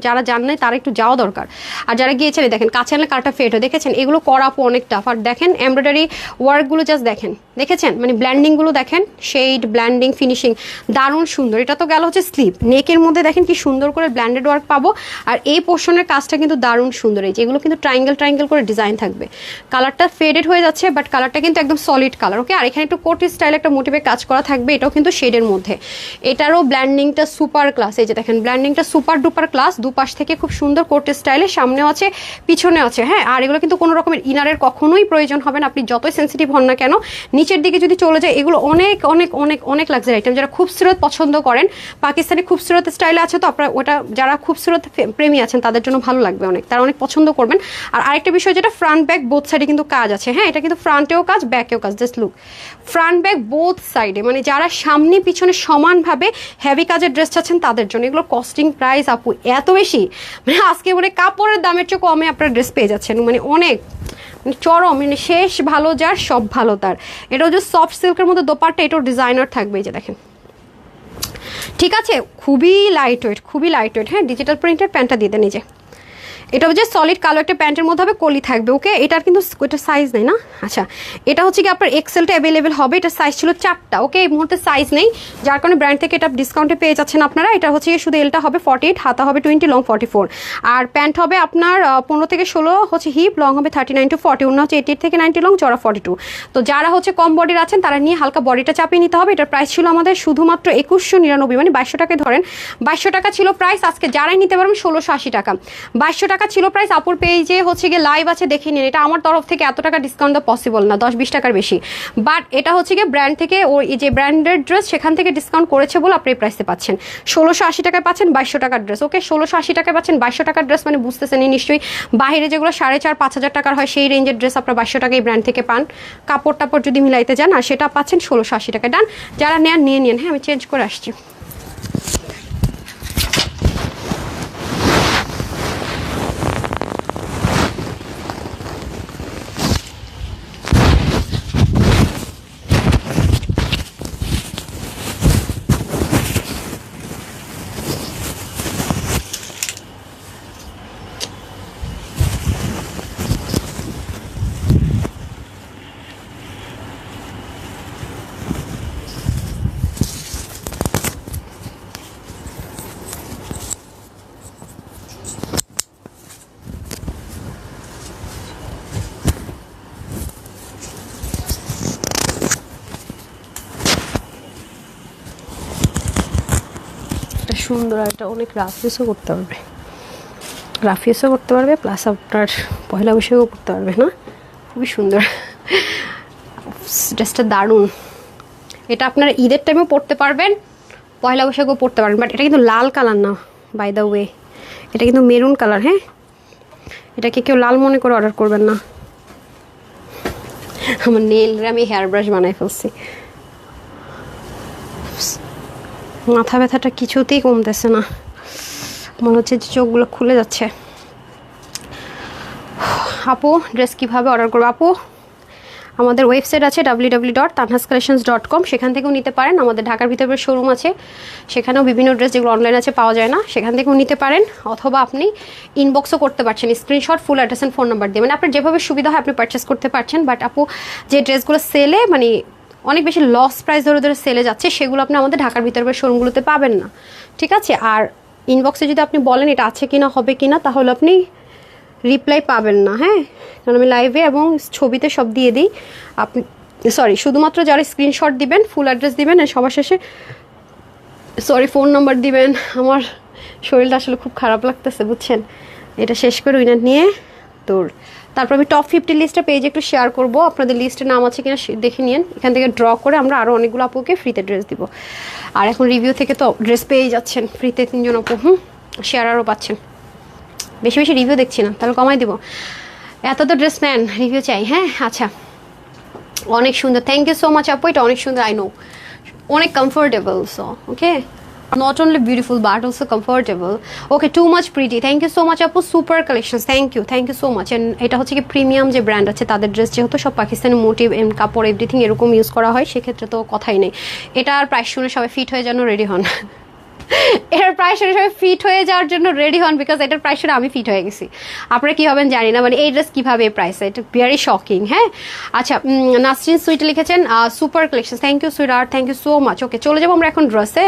যারা জান নাই তারা একটু যাওয়া দরকার। আর যারা গিয়েছেন দেখেন কাছে আনলে কারটা ফেট হয়, দেখেছেন এগুলো করা আপু অনেক টাফ। আর দেখেন এমব্রয়ডারি ওয়ার্কগুলো জাস্ট দেখেন, দেখেছেন মানে ব্ল্যান্ডিংগুলো দেখেন, শেড ব্ল্যান্ডিং ফিনিশিং দারুণ সুন্দর। এটা তো গেল হচ্ছে স্লিপ, নেকের মধ্যে দেখেন কি সুন্দর করে ব্ল্যান্ডেড ওয়ার্ক পাবো। আর এই পোর্শনের কাজটা কিন্তু দারুণ সুন্দর, এই যেগুলো কিন্তু ট্রায়াঙ্গেল করে ডিজাইন থাকবে। কালারটা ফেডেড হয়ে যাচ্ছে বাট কালারটা কিন্তু একদম সলিড কালার, ওকে। আর এখানে একটু কোটি স্টাইল একটা মোটিভে কাজ করা থাকবে, এটাও কিন্তু শেডের মধ্যে। এটারও ব্ল্যান্ডিংটা সুপার ক্লাস, এই যে দেখেন ব্ল্যান্ডিংটা সুপার ডুপার ক্লাস। দুপাশ থেকে খুব সুন্দর কোটি স্টাইলে, সামনেও আছে পিছনে আছে, হ্যাঁ। আর এগুলো কিন্তু কোনো রকমের ইনারের কখনোই প্রয়োজন হবে না, আপনি যতই সেন্সিটিভ হন না কেন। নিচের দিকে যদি চলে যায়, এগুলো অনেক অনেক অনেক অনেক লাক্সারি আইটেম। যারা খুবসুরত পছন্দ করেন, পাকিস্তানি খুবসুরত স্টাইলে আছে তো আপনারা ওটা, যারা খুবসুরত প্রেমী আছেন তাদের জন্য ভালো লাগবে অনেক, তারা অনেক পছন্দ করবেন। আর আরেকটা বিষয় যেটা ফ্রন্ট ব্যাক বোথ সাইডে কিন্তু কাজ আছে, হ্যাঁ এটা কিন্তু ফ্রন্টেও কাজ ব্যাকেও কাজ, just look front back both সাইডে। মানে যারা সামনে পিছনে সমানভাবে হেভি কাজের ড্রেস চাচ্ছেন তাদের জন্য। এগুলো কস্টিং প্রাইস আপু এত বেশি, মানে আজকে মানে কাপড়ের দামের চেয়ে কমে আপনারা ড্রেস পেয়ে যাচ্ছেন, মানে অনেক চরম, মানে শেষ ভালো যার সব ভালো তার। এটাও যে সফট সিল্কের মধ্যে দোপাট্টা, এটাও ডিজাইনার থাকবে, এই যে দেখেন, ঠিক আছে। খুবই লাইট ওয়েট, খুবই লাইট ওয়েট, হ্যাঁ। ডিজিটাল প্রিন্টের প্যান্টটা দিয়ে দেন, নিজে এটা হচ্ছে সলিড কালো একটা প্যান্টের মধ্যে হবে, কলি থাকবে, ওকে। এটার কিন্তু এটা সাইজ নেই না, আচ্ছা এটা হচ্ছে কি আপনার এক্সেলটা অ্যাভেলেবেল হবে। এটা সাইজ ছিল 4টা, ওকে। এই মুহূর্তে সাইজ নেই, যার কারণে ব্র্যান্ড থেকে এটা ডিসকাউন্টে পেয়ে যাচ্ছেন আপনারা। এটা হচ্ছে শুধু এলটা হবে 48, হাতা হবে 20, লং 44, আর প্যান্ট হবে আপনার 15 থেকে 16 হচ্ছে হিপ, লং হবে 39 to 40, অন্য হচ্ছে 88 থেকে 90 লং, চড়া 42। তো যারা হচ্ছে কম বডির আছেন তারা নিয়ে হালকা বডিটা চাপিয়ে নিতে হবে। এটার প্রাইস ছিল আমাদের শুধুমাত্র 2199, মানে 2200 টাকায় ধরেন, 2200 টাকা ছিল প্রাইস। আজকে যারাই নিতে পারবেন 1680 টাকা, 2200 টাকা ছিল প্রাইস। আপুর পেজে হচ্ছে গিয়ে লাইভ আছে, দেখে নিন। এটা আমার তরফ থেকে এত টাকা ডিসকাউন্ট দেওয়া পসিবল না, 10-20 টাকার বেশি। বাট এটা হচ্ছে গিয়ে ব্র্যান্ড থেকে, ওই যে ব্র্যান্ডেড ড্রেস সেখান থেকে ডিসকাউন্ট করেছে বলে আপনি এই প্রাইসে পাচ্ছেন। 1680 টাকায় পাচ্ছেন 2200 টাকার ড্রেস, ওকে। 1680 টাকায় পাচ্ছেন 2200 টাকার ড্রেস, মানে বুঝতেছেন নিশ্চয়ই। বাইরে যেগুলো 4,500-5,000 টাকার হয় সেই রেঞ্জের ড্রেস আপনার 2200 টাকায় ব্র্যান্ড থেকে পান। কাপড় টাপড় যদি মিলাইতে যান, আর সেটা পাচ্ছেন 1680 টাকায়। ডান, যারা নেন নিয়ে নিন, হ্যাঁ আমি চেঞ্জ করে আসছি। সুন্দর, আর এটা অনেক রাফ ইউজও করতে পারবে, রাফ ইউজও করতে পারবে, প্লাস আপনার পয়লা বৈশাখও করতে পারবে, না খুবই সুন্দর ড্রেসটা, দারুণ। এটা আপনারা ঈদের টাইমেও পরতে পারবেন, পয়লা বৈশাখও পরতে পারবেন। বাট এটা কিন্তু লাল কালার না, বাই দ্য ওয়ে, এটা কিন্তু মেরুন কালার, হ্যাঁ। এটাকে কেউ লাল মনে করে অর্ডার করবেন না। আমার নেলরে আমি হেয়ার ব্রাশ বানাই ফেলছি, মাথা ব্যথাটা কিছুতেই কমতেছে না, মনে হচ্ছে যে চোখগুলো খুলে যাচ্ছে। আপু ড্রেস কীভাবে অর্ডার করবো? আপু আমাদের ওয়েবসাইট আছে www.tanhascollections.com, সেখান থেকেও নিতে পারেন। আমাদের ঢাকার ভিতরে শোরুম আছে, সেখানেও বিভিন্ন ড্রেস যেগুলো অনলাইন আছে পাওয়া যায় না, সেখান থেকেও নিতে পারেন। অথবা আপনি ইনবক্সও করতে পারছেন, screenshot full address and phone number দিয়ে, মানে আপনার যেভাবে সুবিধা হয় আপনি পারচেস করতে পারছেন। বাট আপু যে ড্রেসগুলো সেলে মানে অনেক বেশি লস প্রাইস ধরে ধরে সেলে যাচ্ছে, সেগুলো আপনি আমাদের ঢাকার ভিতরে শোরুমগুলোতে পাবেন না, ঠিক আছে। আর ইনবক্সে যদি আপনি বলেন এটা আছে কিনা হবে কিনা, তাহলে আপনি রিপ্লাই পাবেন না, হ্যাঁ, কারণ আমি লাইভে এবং ছবিতে সব দিয়ে দিই। আপনি সরি, শুধুমাত্র যারা স্ক্রিনশট দিবেন, ফুল অ্যাড্রেস দিবেন, আর সবার শেষে সরি ফোন নাম্বার দিবেন। আমার শরীরটা আসলে খুব খারাপ লাগতেছে বুঝছেন, এটা শেষ করে উইনার নিয়ে তারপর আমি টপ 50 লিস্টটা পেজে একটু শেয়ার করব। আপনাদের লিস্টে নাম আছে কিনা দেখে নিন, এখান থেকে ড্র করে আমরা আরও অনেকগুলো আপুকে ফ্রিতে ড্রেস দিব। আর এখন রিভিউ থেকে তো ড্রেস পেয়ে যাচ্ছেন ফ্রিতে 3 জন আপু, শেয়ার আরও পাচ্ছেন। বেশি বেশি রিভিউ দেখছি না, তাহলে কমাই দিব। এত তো ড্রেস নেন, রিভিউ চাই। হ্যাঁ আচ্ছা, অনেক সুন্দর, থ্যাংক ইউ সো মাচ আপু, এটা অনেক সুন্দর। আই নো, অনেক comfortable, so okay, not only beautiful but also comfortable. Okay, too much pretty, thank you so much আপু, super collections, thank you so much. and এটা হচ্ছে কি প্রিমিয়াম যে ব্র্যান্ড আছে তাদের ড্রেস, যেহেতু সব পাকিস্তানি মোটিভ কাপড় এভরিথিং এরকম ইউজ করা হয়, সেক্ষেত্রে তো কথাই নেই। এটার প্রাইস শুনে সবাই ফিট হয়ে যেন রেডি হন। এটার প্রাইস শুনে সবাই ফিট হয়ে যাওয়ার জন্য রেডি হন, বিকজ এটার প্রাইস শুনে আমি ফিট হয়ে গেছি। আপনারা কী হবেন জানি না, মানে এই ড্রেস কীভাবে প্রাইস, এটা ভেরি শকিং। হ্যাঁ আচ্ছা, নাসরিন সুইট লিখেছেন super collection, thank you sweet আর, thank you so much. Okay, চলে যাবো আমরা এখন ড্রেসে।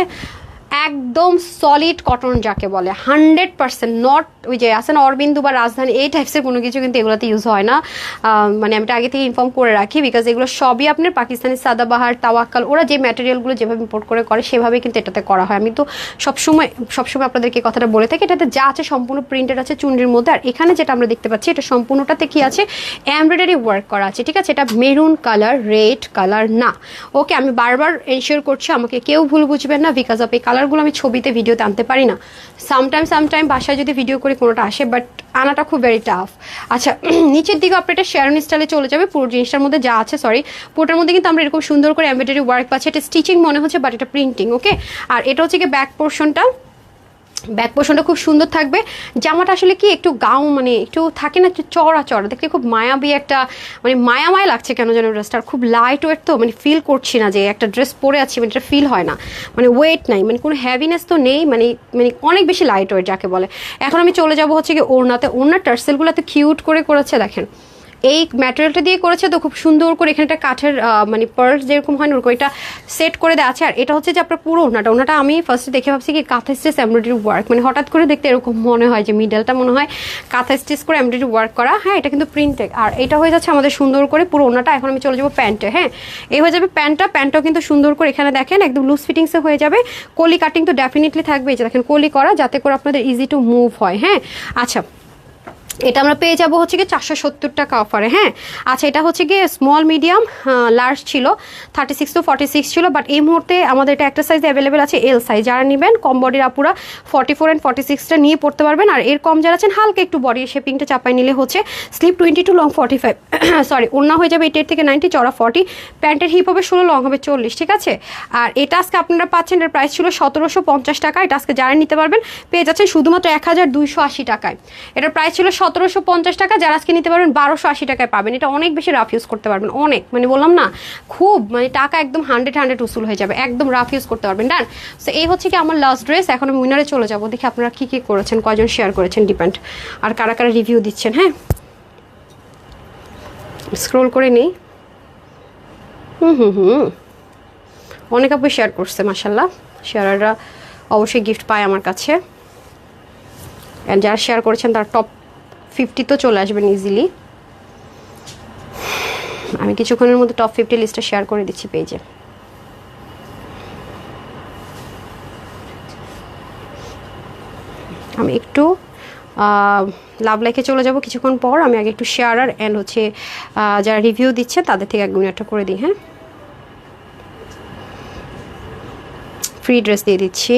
একদম সলিড কটন যাকে বলে, 100%, নট ওই যে আছে না অরবিন্দু বা রাজধানী এই টাইপসের কোনো কিছু কিন্তু এগুলোতে ইউজ হয় না। মানে আমি আগে থেকে ইনফর্ম করে রাখি, বিকজ এগুলো সবই আপনার পাকিস্তানি সাদাবাহার, তাওয়াক্কাল, ওরা যে ম্যাটেরিয়ালগুলো যেভাবে ইম্পোর্ট করে সেভাবে কিন্তু এটাতে করা হয়। আমি তো সবসময় আপনাদেরকে কথাটা বলে থাকি, এটাতে যা আছে সম্পূর্ণ প্রিন্টেড আছে চুনরির মধ্যে। আর এখানে যেটা আমরা দেখতে পাচ্ছি, এটা সম্পূর্ণটাতে কি আছে, এমব্রয়ডারি ওয়ার্ক করা আছে, ঠিক আছে। এটা মেরুন কালার, রেড কালার না। ওকে, আমি বারবার এনশিওর করছি, আমাকে কেউ ভুল বুঝবেন না, বিকজ অফ এই কালারগুলো আমি ছবিতে ভিডিওতে আনতে পারি না। সামটাইম বাসায় যদি ভিডিও করে কোনোটা আসে, বাট আনাটা খুব ভেরি টাফ। আচ্ছা, নিচের দিকে আপনি এটা শেয়ারন স্টাইলে চলে যাবে। পুরো জিনিসটার মধ্যে যা আছে, সরি, পুরোটার মধ্যে কিন্তু আমরা এরকম সুন্দর করে এমব্রয়ডারি ওয়ার্ক পাচ্ছি। এটা স্টিচিং মনে হচ্ছে, বাট এটা প্রিন্টিং। ওকে, আর এটা হচ্ছে কি ব্যাক পোর্শনটা খুব সুন্দর থাকবে। জামাটা আসলে কি একটু গাউন, মানে একটু থাকে না, একটু চড়া দেখতে খুব মায়াবী একটা, মানে মায়া লাগছে কেন যেন ড্রেসটা। খুব লাইট ওয়েট, তো মানে ফিল করছি না যে একটা ড্রেস পরে আছি, মানে এটা ফিল হয় না, মানে ওয়েট নাই, মানে কোনো হ্যাভিনেস তো নেই, মানে অনেক বেশি লাইট ওয়েট যাকে বলে। এখন আমি চলে যাবো হচ্ছে কি ওড়নাতে। ওড়নার টার্সেলগুলো এত কিউট করেছে দেখেন, এই ম্যাটেরিয়ালটা দিয়ে করেছে তো খুব সুন্দর করে। এখানে একটা কাঠের মানে পার্স যেরকম হয় না, ওরকম এটা সেট করে দেওয়া আছে। আর এটা হচ্ছে যে আপনার পুরো ওড়নাটা আমি ফার্স্টে দেখে ভাবছি কি কাঁথা স্টিচ এমব্রয়ডারি ওয়ার্ক, মানে হঠাৎ করে দেখতে এরকম মনে হয় যে মিডলটা মনে হয় কাঁথা স্টিচ করে এমব্রয়ডারি ওয়ার্ক করা। হ্যাঁ, এটা কিন্তু প্রিন্টেড। আর এটা হয়ে যাচ্ছে আমাদের সুন্দর করে পুরো ওড়নাটা। এখন আমি চলে যাবো প্যান্টে। হ্যাঁ, এই হয়ে যাবে প্যান্টটাও কিন্তু সুন্দর করে এখানে দেখেন একদম লুজ ফিটিংসে হয়ে যাবে। কলি কাটিং তো ডেফিনেটলি থাকবে, এই যে দেখেন কলি করা, যাতে করে আপনাদের ইজি টু মুভ হয়। হ্যাঁ আচ্ছা, এটা আমরা পেয়ে যাবো হচ্ছে কি 470 টাকা অফারে। হ্যাঁ আচ্ছা, এটা হচ্ছে গিয়ে স্মল মিডিয়াম লার্জ ছিল, 36 to 46 ছিল, বাট এই মুহূর্তে আমাদের এটা একটা সাইজ অ্যাভেলেবেল আছে, এল সাইজ। যারা নেবেন কম বডির আপুরা 44 and 46টা নিয়ে পড়তে পারবেন। আর এর কম যারা আছেন হালকা একটু বডির শেপিংটা চাপাই নিলে হচ্ছে স্লিপ 22, লং 45, সরি, ওড়না হয়ে যাবে 88 থেকে 90, চড়া 40, প্যান্টের হিপ হবে 16, লং হবে 40, ঠিক আছে। আর এটা আজকে আপনারা পাচ্ছেন, এর প্রাইস ছিল 1750 টাকা। এটা আজকে যারা নিতে পারবেন পেয়ে যাচ্ছেন শুধুমাত্র 1280 টাকায়। এটার প্রাইস ছিল 1750 টাকা, যারা আজকে নিতে পারবেন 1280 টাকায় পাবেন। এটা অনেক বেশি রাফ ইউজ করতে পারবেন, অনেক, মানে বললাম না, খুব মানে টাকা একদম 100 উসুল হয়ে যাবে, একদম রাফ ইউজ করতে পারবেন। ডান। সো এই হচ্ছে কি আমার লাস্ট ড্রেস। এখন আমি উইনারে চলে যাবো, দেখি আপনারা কি করেছেন, কয়জন শেয়ার করেছেন, ডিপেন্ড, আর কারা রিভিউ দিচ্ছেন। হ্যাঁ, স্ক্রোল করে নেই। অনেক আপু শেয়ার করছে, মাশাল্লাহ, শেয়ারাররা অবশ্যই গিফট পায় আমার কাছে। অ্যান্ড যারা শেয়ার করেছেন তার টপ 50 তো চলে আসবেন ইজিলি। আমি কিছুক্ষণের মধ্যে টপ 50 লিস্টটা শেয়ার করে দিচ্ছি পেজে। আমি একটু লাভ লাইকে চলে যাব কিছুক্ষণ পর। আমি আগে একটু শেয়ারার অ্যান্ড হচ্ছে যারা রিভিউ দিচ্ছে তাদের থেকে এক মিনিটটা করে দিই। হ্যাঁ, ফ্রি ড্রেস দিয়ে দিচ্ছি।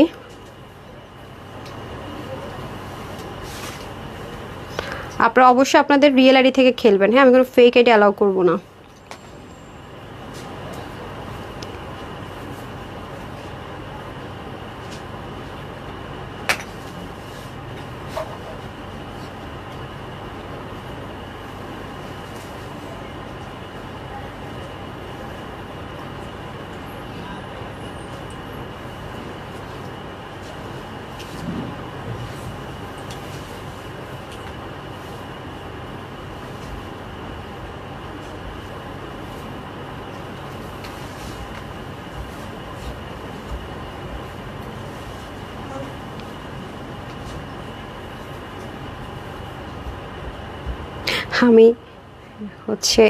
আপনারা অবশ্যই আপনাদের রিয়েল আইডি থেকে খেলবেন। হ্যাঁ, আমি কোনো ফেক আইডি অ্যালাউ করবো না। আমি হচ্ছে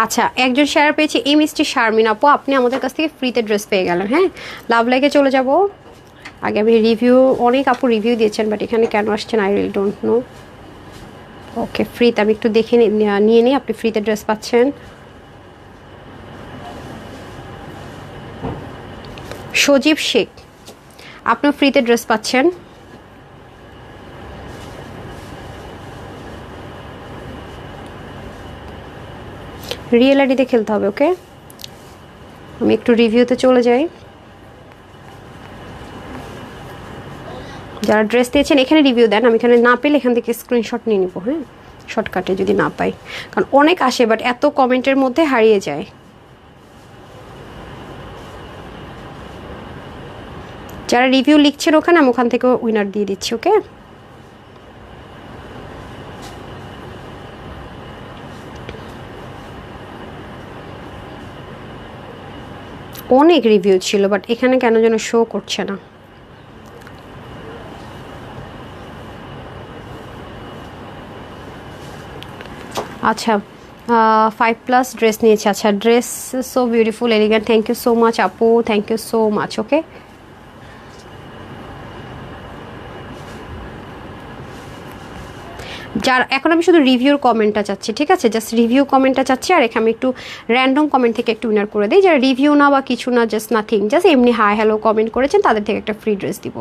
আচ্ছা একজন শেয়ার পেয়েছি এই মিষ্টি শারমিন আপু, আপনি আমাদের কাছ থেকে ফ্রিতে ড্রেস পেয়ে গেলেন। হ্যাঁ, লাভ লাইকে চলে যাব। আগে আমি রিভিউ, অনেক আপু রিভিউ দিয়েছেন, বাট এখানে কেন আসছেন আই রিয়েলি ডোন্ট নো। ওকে, ফ্রিতে আমি একটু দেখে নিয়ে নিই, আপনি ফ্রিতে ড্রেস পাচ্ছেন। সজীব শেখ, আপনিও ফ্রিতে ড্রেস পাচ্ছেন। রিয়েল আইডিতে খেলতে হবে। ওকে, আমি একটু রিভিউতে চলে যাই। যারা ড্রেস দিয়েছেন এখানে রিভিউ দেন, আমি এখানে না পেলে এখান থেকে স্ক্রিনশট নিয়ে নিব। হ্যাঁ, শর্টকাটে যদি না পাই, কারণ অনেক আসে বাট এত কমেন্টের মধ্যে হারিয়ে যায়। যারা রিভিউ লিখছেন ওখানে, আমি ওখান থেকে উইনার দিয়ে দিচ্ছি। ওকে, অনেক রিভিউ ছিল বাট এখানে কেন যেন শো করছে না। আচ্ছা, 5+ ড্রেস নিয়েছে। আচ্ছা, dress so beautiful elegant, thank you so much আপু, thank you so much. Okay, যার এখন আমি শুধু রিভিউর কমেন্টটা চাচ্ছি, ঠিক আছে, জাস্ট রিভিউ কমেন্টটা চাচ্ছি। আর এখানে আমি একটু র্যান্ডম কমেন্ট থেকে একটু উইনার করে দিই, যারা রিভিউ না বা কিছু না, জাস্ট নাথিং, জাস্ট এমনি হাই হ্যালো কমেন্ট করেছেন, তাদের থেকে একটা ফ্রি ড্রেস দিব।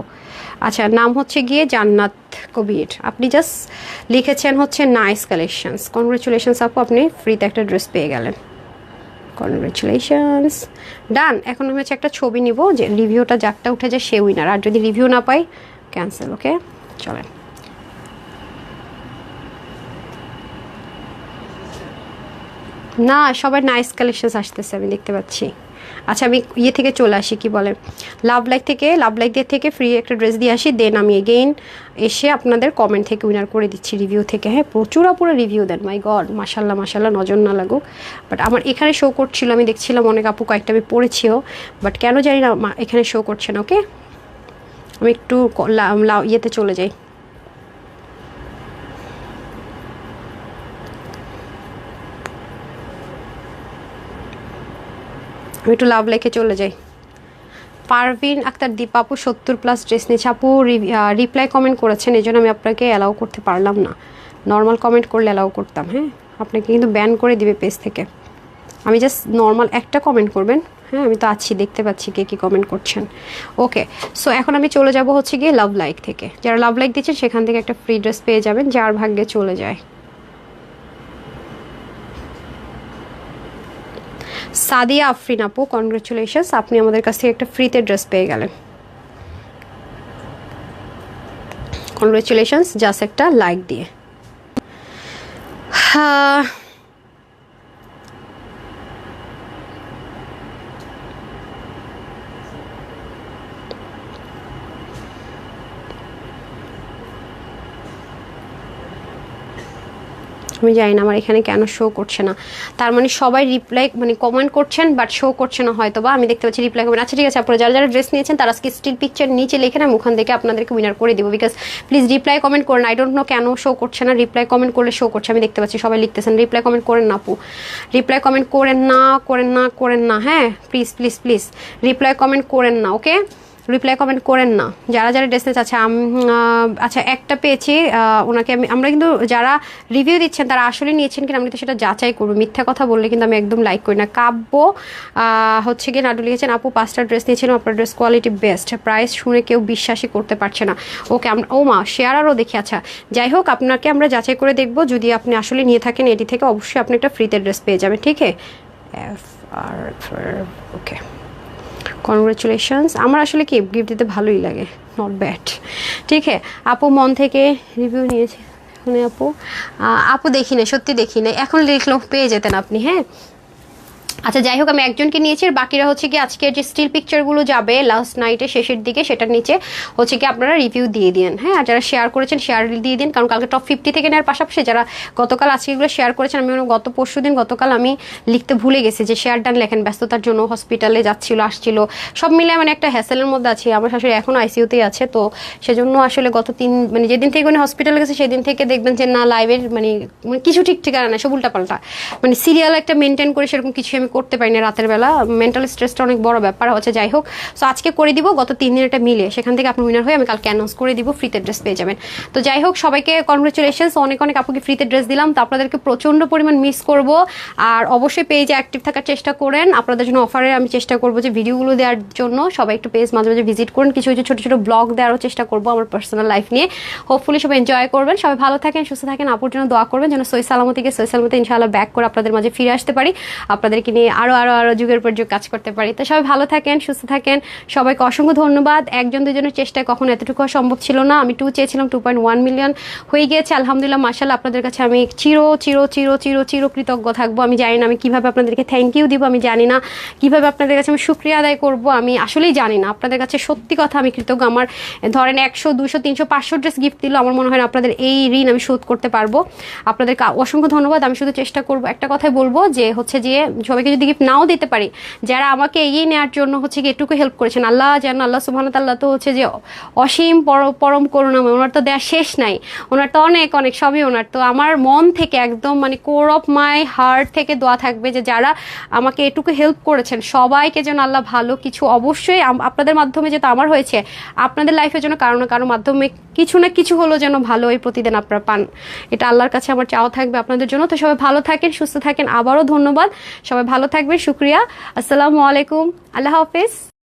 আচ্ছা, নাম হচ্ছে গিয়ে জান্নাত কবির, আপনি জাস্ট লিখেছেন হচ্ছে নাইস কালেকশনস। কনগ্রেচুলেশনস আপু, আপনি ফ্রিতে একটা ড্রেস পেয়ে গেলেন। কনগ্রেচুলেশনস, ডান। এখন আমি হচ্ছে একটা ছবি নিব, যে রিভিউটা যারটা উঠে যায় সে উইনার, আর যদি রিভিউ না পাই ক্যান্সেল। ওকে, চলেন। না, সবাই নাইস কালেকশনস আসতেছে আমি দেখতে পাচ্ছি। আচ্ছা, আমি ইয়ে থেকে চলে আসি, কি বলে, লাভ লাইক থেকে, লাভ লাইকদের থেকে ফ্রি একটা ড্রেস দিয়ে আসি, দেন আমি এগেইন এসে আপনাদের কমেন্ট থেকে উইনার করে দিচ্ছি রিভিউ থেকে। হ্যাঁ, প্রচুর আপুরা রিভিউ দেন, মাই গড, মাশাল্লাহ মাশাল্লাহ, নজর না লাগুক। বাট আমার এখানে শো করছিল, আমি দেখছিলাম অনেক আপু, কয়েকটা আমি পড়েছিও, বাট কেন জানি না এখানে শো করছে না। ওকে, আমি একটু ইয়েতে চলে যাই। আমি একটু লাভ লাইকে চলে যাই। পারভিন আক্তার দীপা আপু 70+ ড্রেস নিয়েছে। আপু রিপ্লাই কমেন্ট করেছেন, এই জন্য আমি আপনাকে অ্যালাউ করতে পারলাম না। নর্মাল কমেন্ট করলে অ্যালাউ করতাম। হ্যাঁ, আপনাকে কিন্তু ব্যান করে দিবে পেজ থেকে। আমি জাস্ট নর্মাল একটা কমেন্ট করবেন। হ্যাঁ, আমি তো আছি, দেখতে পাচ্ছি কে কী কমেন্ট করছেন। ওকে, সো এখন আমি চলে যাব হচ্ছে গিয়ে লাভ লাইক থেকে। যারা লাভ লাইক দিচ্ছেন সেখান থেকে একটা ফ্রি ড্রেস পেয়ে যাবেন, যার ভাগ্যে চলে যায়। সাদিয়া আফরিন আপু, কনগ্রেচুলেশনস, আপনি আমাদের কাছ থেকে একটা ফ্রিতে ড্রেস পেয়ে গেলেন। কনগ্রেচুলেশনস, জাস্ট একটা লাইক দিয়ে। আমি জানি না আমার এখানে কেন শো করছে না, তার মানে সবাই রিপ্লাই মানে কমেন্ট করছেন বাট শো করছে না হয়তো, বা আমি দেখতে পাচ্ছি রিপ্লাই কমেন্ট। আচ্ছা, ঠিক আছে, আপনারা যারা যারা ড্রেস নিয়েছেন তারা আজকে স্টিল পিকচার নিচে লিখে না, ওখান থেকে আপনাদেরকে উইনার করে দিব। বিকজ প্লিজ রিপ্লাই কমেন্ট করেন, আই ডোন্ট নো কেন শো করছে না। রিপ্লাই কমেন্ট করলে শো করছে, আমি দেখতে পাচ্ছি সবাই লিখতেছেন। রিপ্লাই কমেন্ট করেন না আপু, রিপ্লাই কমেন্ট করেন না, করেন না, করেন না। হ্যাঁ, please please please reply comment করেন না। ওকে, রিপ্লাই কমেন্ট করেন না যারা যারা ড্রেস নিচ্ছে। আচ্ছা, আচ্ছা একটা পেয়েছি, ওনাকে আমরা কিন্তু যারা রিভিউ দিচ্ছেন তারা আসলে নিয়েছেন কিনা আমি তো সেটা যাচাই করবো। মিথ্যা কথা বললে কিন্তু আমি একদম লাইক করি না। কাব্য হচ্ছে গিয়ে নাটু লিখেছেন, আপু 5টা ড্রেস নিয়েছিলাম, আপনার ড্রেস কোয়ালিটি বেস্ট, প্রাইস শুনে কেউ বিশ্বাসই করতে পারছে না। ওকে, আমরা ও মা শেয়ার আরও দেখি। আচ্ছা, যাই হোক, আপনাকে আমরা যাচাই করে দেখবো, যদি আপনি আসলে নিয়ে থাকেন এটি থেকে অবশ্যই আপনি একটা ফ্রিতে ড্রেস পেয়ে যাবেন। ঠিক আছে, ওকে, কনগ্রেচুলেশনস। আমার আসলে কি গিফট দিতে ভালোই লাগে, নট ব্যাড। ঠিক আছে আপু, মন থেকে রিভিউ নিয়েছি। আপু দেখি না, সত্যি দেখি না, এখন লিখলেও পেয়ে যেতেন আপনি। হ্যাঁ, আচ্ছা যাই হোক, আমি একজনকে নিয়েছি, আর বাকিরা হচ্ছে কি আজকের যে স্টিল পিকচারগুলো যাবে লাস্ট নাইটে শেষের দিকে, সেটার নিচে হচ্ছে কি আপনারা রিভিউ দিয়ে দিন। হ্যাঁ, আর যারা শেয়ার করেছেন শেয়ার দিয়ে দিন, কারণ কালকে টপ 50 থেকে নেওয়ার পাশাপাশি যারা গতকাল আজকে এগুলো শেয়ার করেছেন, আমি গত পরশুদিন গতকাল আমি লিখতে ভুলে গেছি যে শেয়ার ডান লেখেন, ব্যস্ততার জন্য হসপিটালে যাচ্ছিল আসছিল, সব মিলে মানে একটা হ্যাসেলের মধ্যে আছি। আমার শাশুড়ি এখন আইসিইউতেই আছে, তো সেজন্য আসলে গত মানে যেদিন থেকে উনি হসপিটালে গেছে সেদিন থেকে দেখবেন যে না লাইভের মানে কিছু ঠিক ঠিকানা না, সব উল্টাপাল্টা, মানে সিরিয়াল একটা মেনটেন করে সেরকম কিছু আমি করতে পারি না রাতের বেলা। মেন্টাল স্ট্রেসটা অনেক বড় ব্যাপার হচ্ছে। যাই হোক, সো আজকে করে দিব, গত 3 দিন এটা মিলে সেখান থেকে আপনি উইনার হয়ে আমি কালকে অ্যানাউন্স করে দিব, ফ্রিতে ড্রেস পেয়ে যাবেন। তো যাই হোক, সবাইকে কনগ্রেচুলেশনস, অনেক অনেক আপুকে ফ্রিতে ড্রেস দিলাম, তো আপনাদেরকে প্রচন্ড পরিমাণ মিস করব। আর অবশ্যই পেজে অ্যাক্টিভ থাকার চেষ্টা করেন, আপনাদের জন্য অফারে আমি চেষ্টা করবো যে ভিডিওগুলো দেওয়ার জন্য। সবাই একটু পেজ মাঝে মাঝে ভিজিট করুন, কিছু কিছু ছোটো ছোটো ব্লগ দেওয়ারও চেষ্টা করবো আমার পার্সোনাল লাইফ নিয়ে। হোপফুলি সবাই এনজয় করবেন, সবাই ভালো থাকেন, সুস্থ থাকেন, আপুর জন্য দোয়া করবেন যেন সই সালামতে ইনশাআল্লাহ ব্যাক করে আপনাদের মাঝে ফিরে আসতে পারি, আপনাদেরকে নিয়ে আরো আরো আরো যুগের পর যুগ কাজ করতে পারি। তো সবাই ভালো থাকেন, সুস্থ থাকেন, সবাইকে অসংখ্য ধন্যবাদ। একজন দুজনের চেষ্টায় কখনো এতটুকু সম্ভব ছিল না। আমি 2 চেয়েছিলাম, 2.1 মিলিয়ন হয়ে গিয়েছে আলহামদুলিল্লাহ মাশাআল্লাহ। আপনাদের কাছে আমি চির চির চির চির চির কৃতজ্ঞ থাকবো। আমি জানি না আমি কিভাবে আপনাদেরকে থ্যাংক ইউ দিব, আমি জানি না কিভাবে আপনাদের কাছে আমি শুকরিয়া আদায় করব, আমি আসলেই জানি না। আপনাদের কাছে সত্যি কথা আমি কৃতজ্ঞ। আমার ধরেন 100 200 300 500 ড্রেস গিফট দিল, আমার মনে হয় না আপনাদের এই ঋণ আমি শোধ করতে পারবো। আপনাদেরকে অসংখ্য ধন্যবাদ। আমি শুধু চেষ্টা করব, একটা কথাই বলবো যে হচ্ছে যে সবাইকে যদি গিফট নাও দিতে পারি, যারা আমাকে এগিয়ে নেওয়ার জন্য হচ্ছে কি এটুকু হেল্প করেছেন, আল্লাহ জান, আল্লাহ সুবহানাহু ওয়া তাআলা তো হচ্ছে যে অসীম পরম করুণাময়, ওনার তো দেওয়া শেষ নাই, ওনার তো অনেক অনেক সবই ওনার। তো আমার মন থেকে একদম মানে কোর অফ মাই হার্ট থেকে দোয়া থাকবে যে যারা আমাকে এটুকু হেল্প করেছেন সবাইকে যেন আল্লাহ ভালো কিছু, অবশ্যই আপনাদের মাধ্যমে যেটা আমার হয়েছে, আপনাদের লাইফের জন্য কারো না কারো মাধ্যমে কিছু না কিছু হলো যেন ভালো এই প্রতিদিন আপনারা পান, এটা আল্লাহর কাছে আমার চাওয়া থাকবে আপনাদের জন্য। তো সবাই ভালো থাকেন, সুস্থ থাকেন, আবারও ধন্যবাদ, সবাই ভালো থাকবেন, শুক্রিয়া, আসসালামু আলাইকুম, আল্লাহ হাফেজ।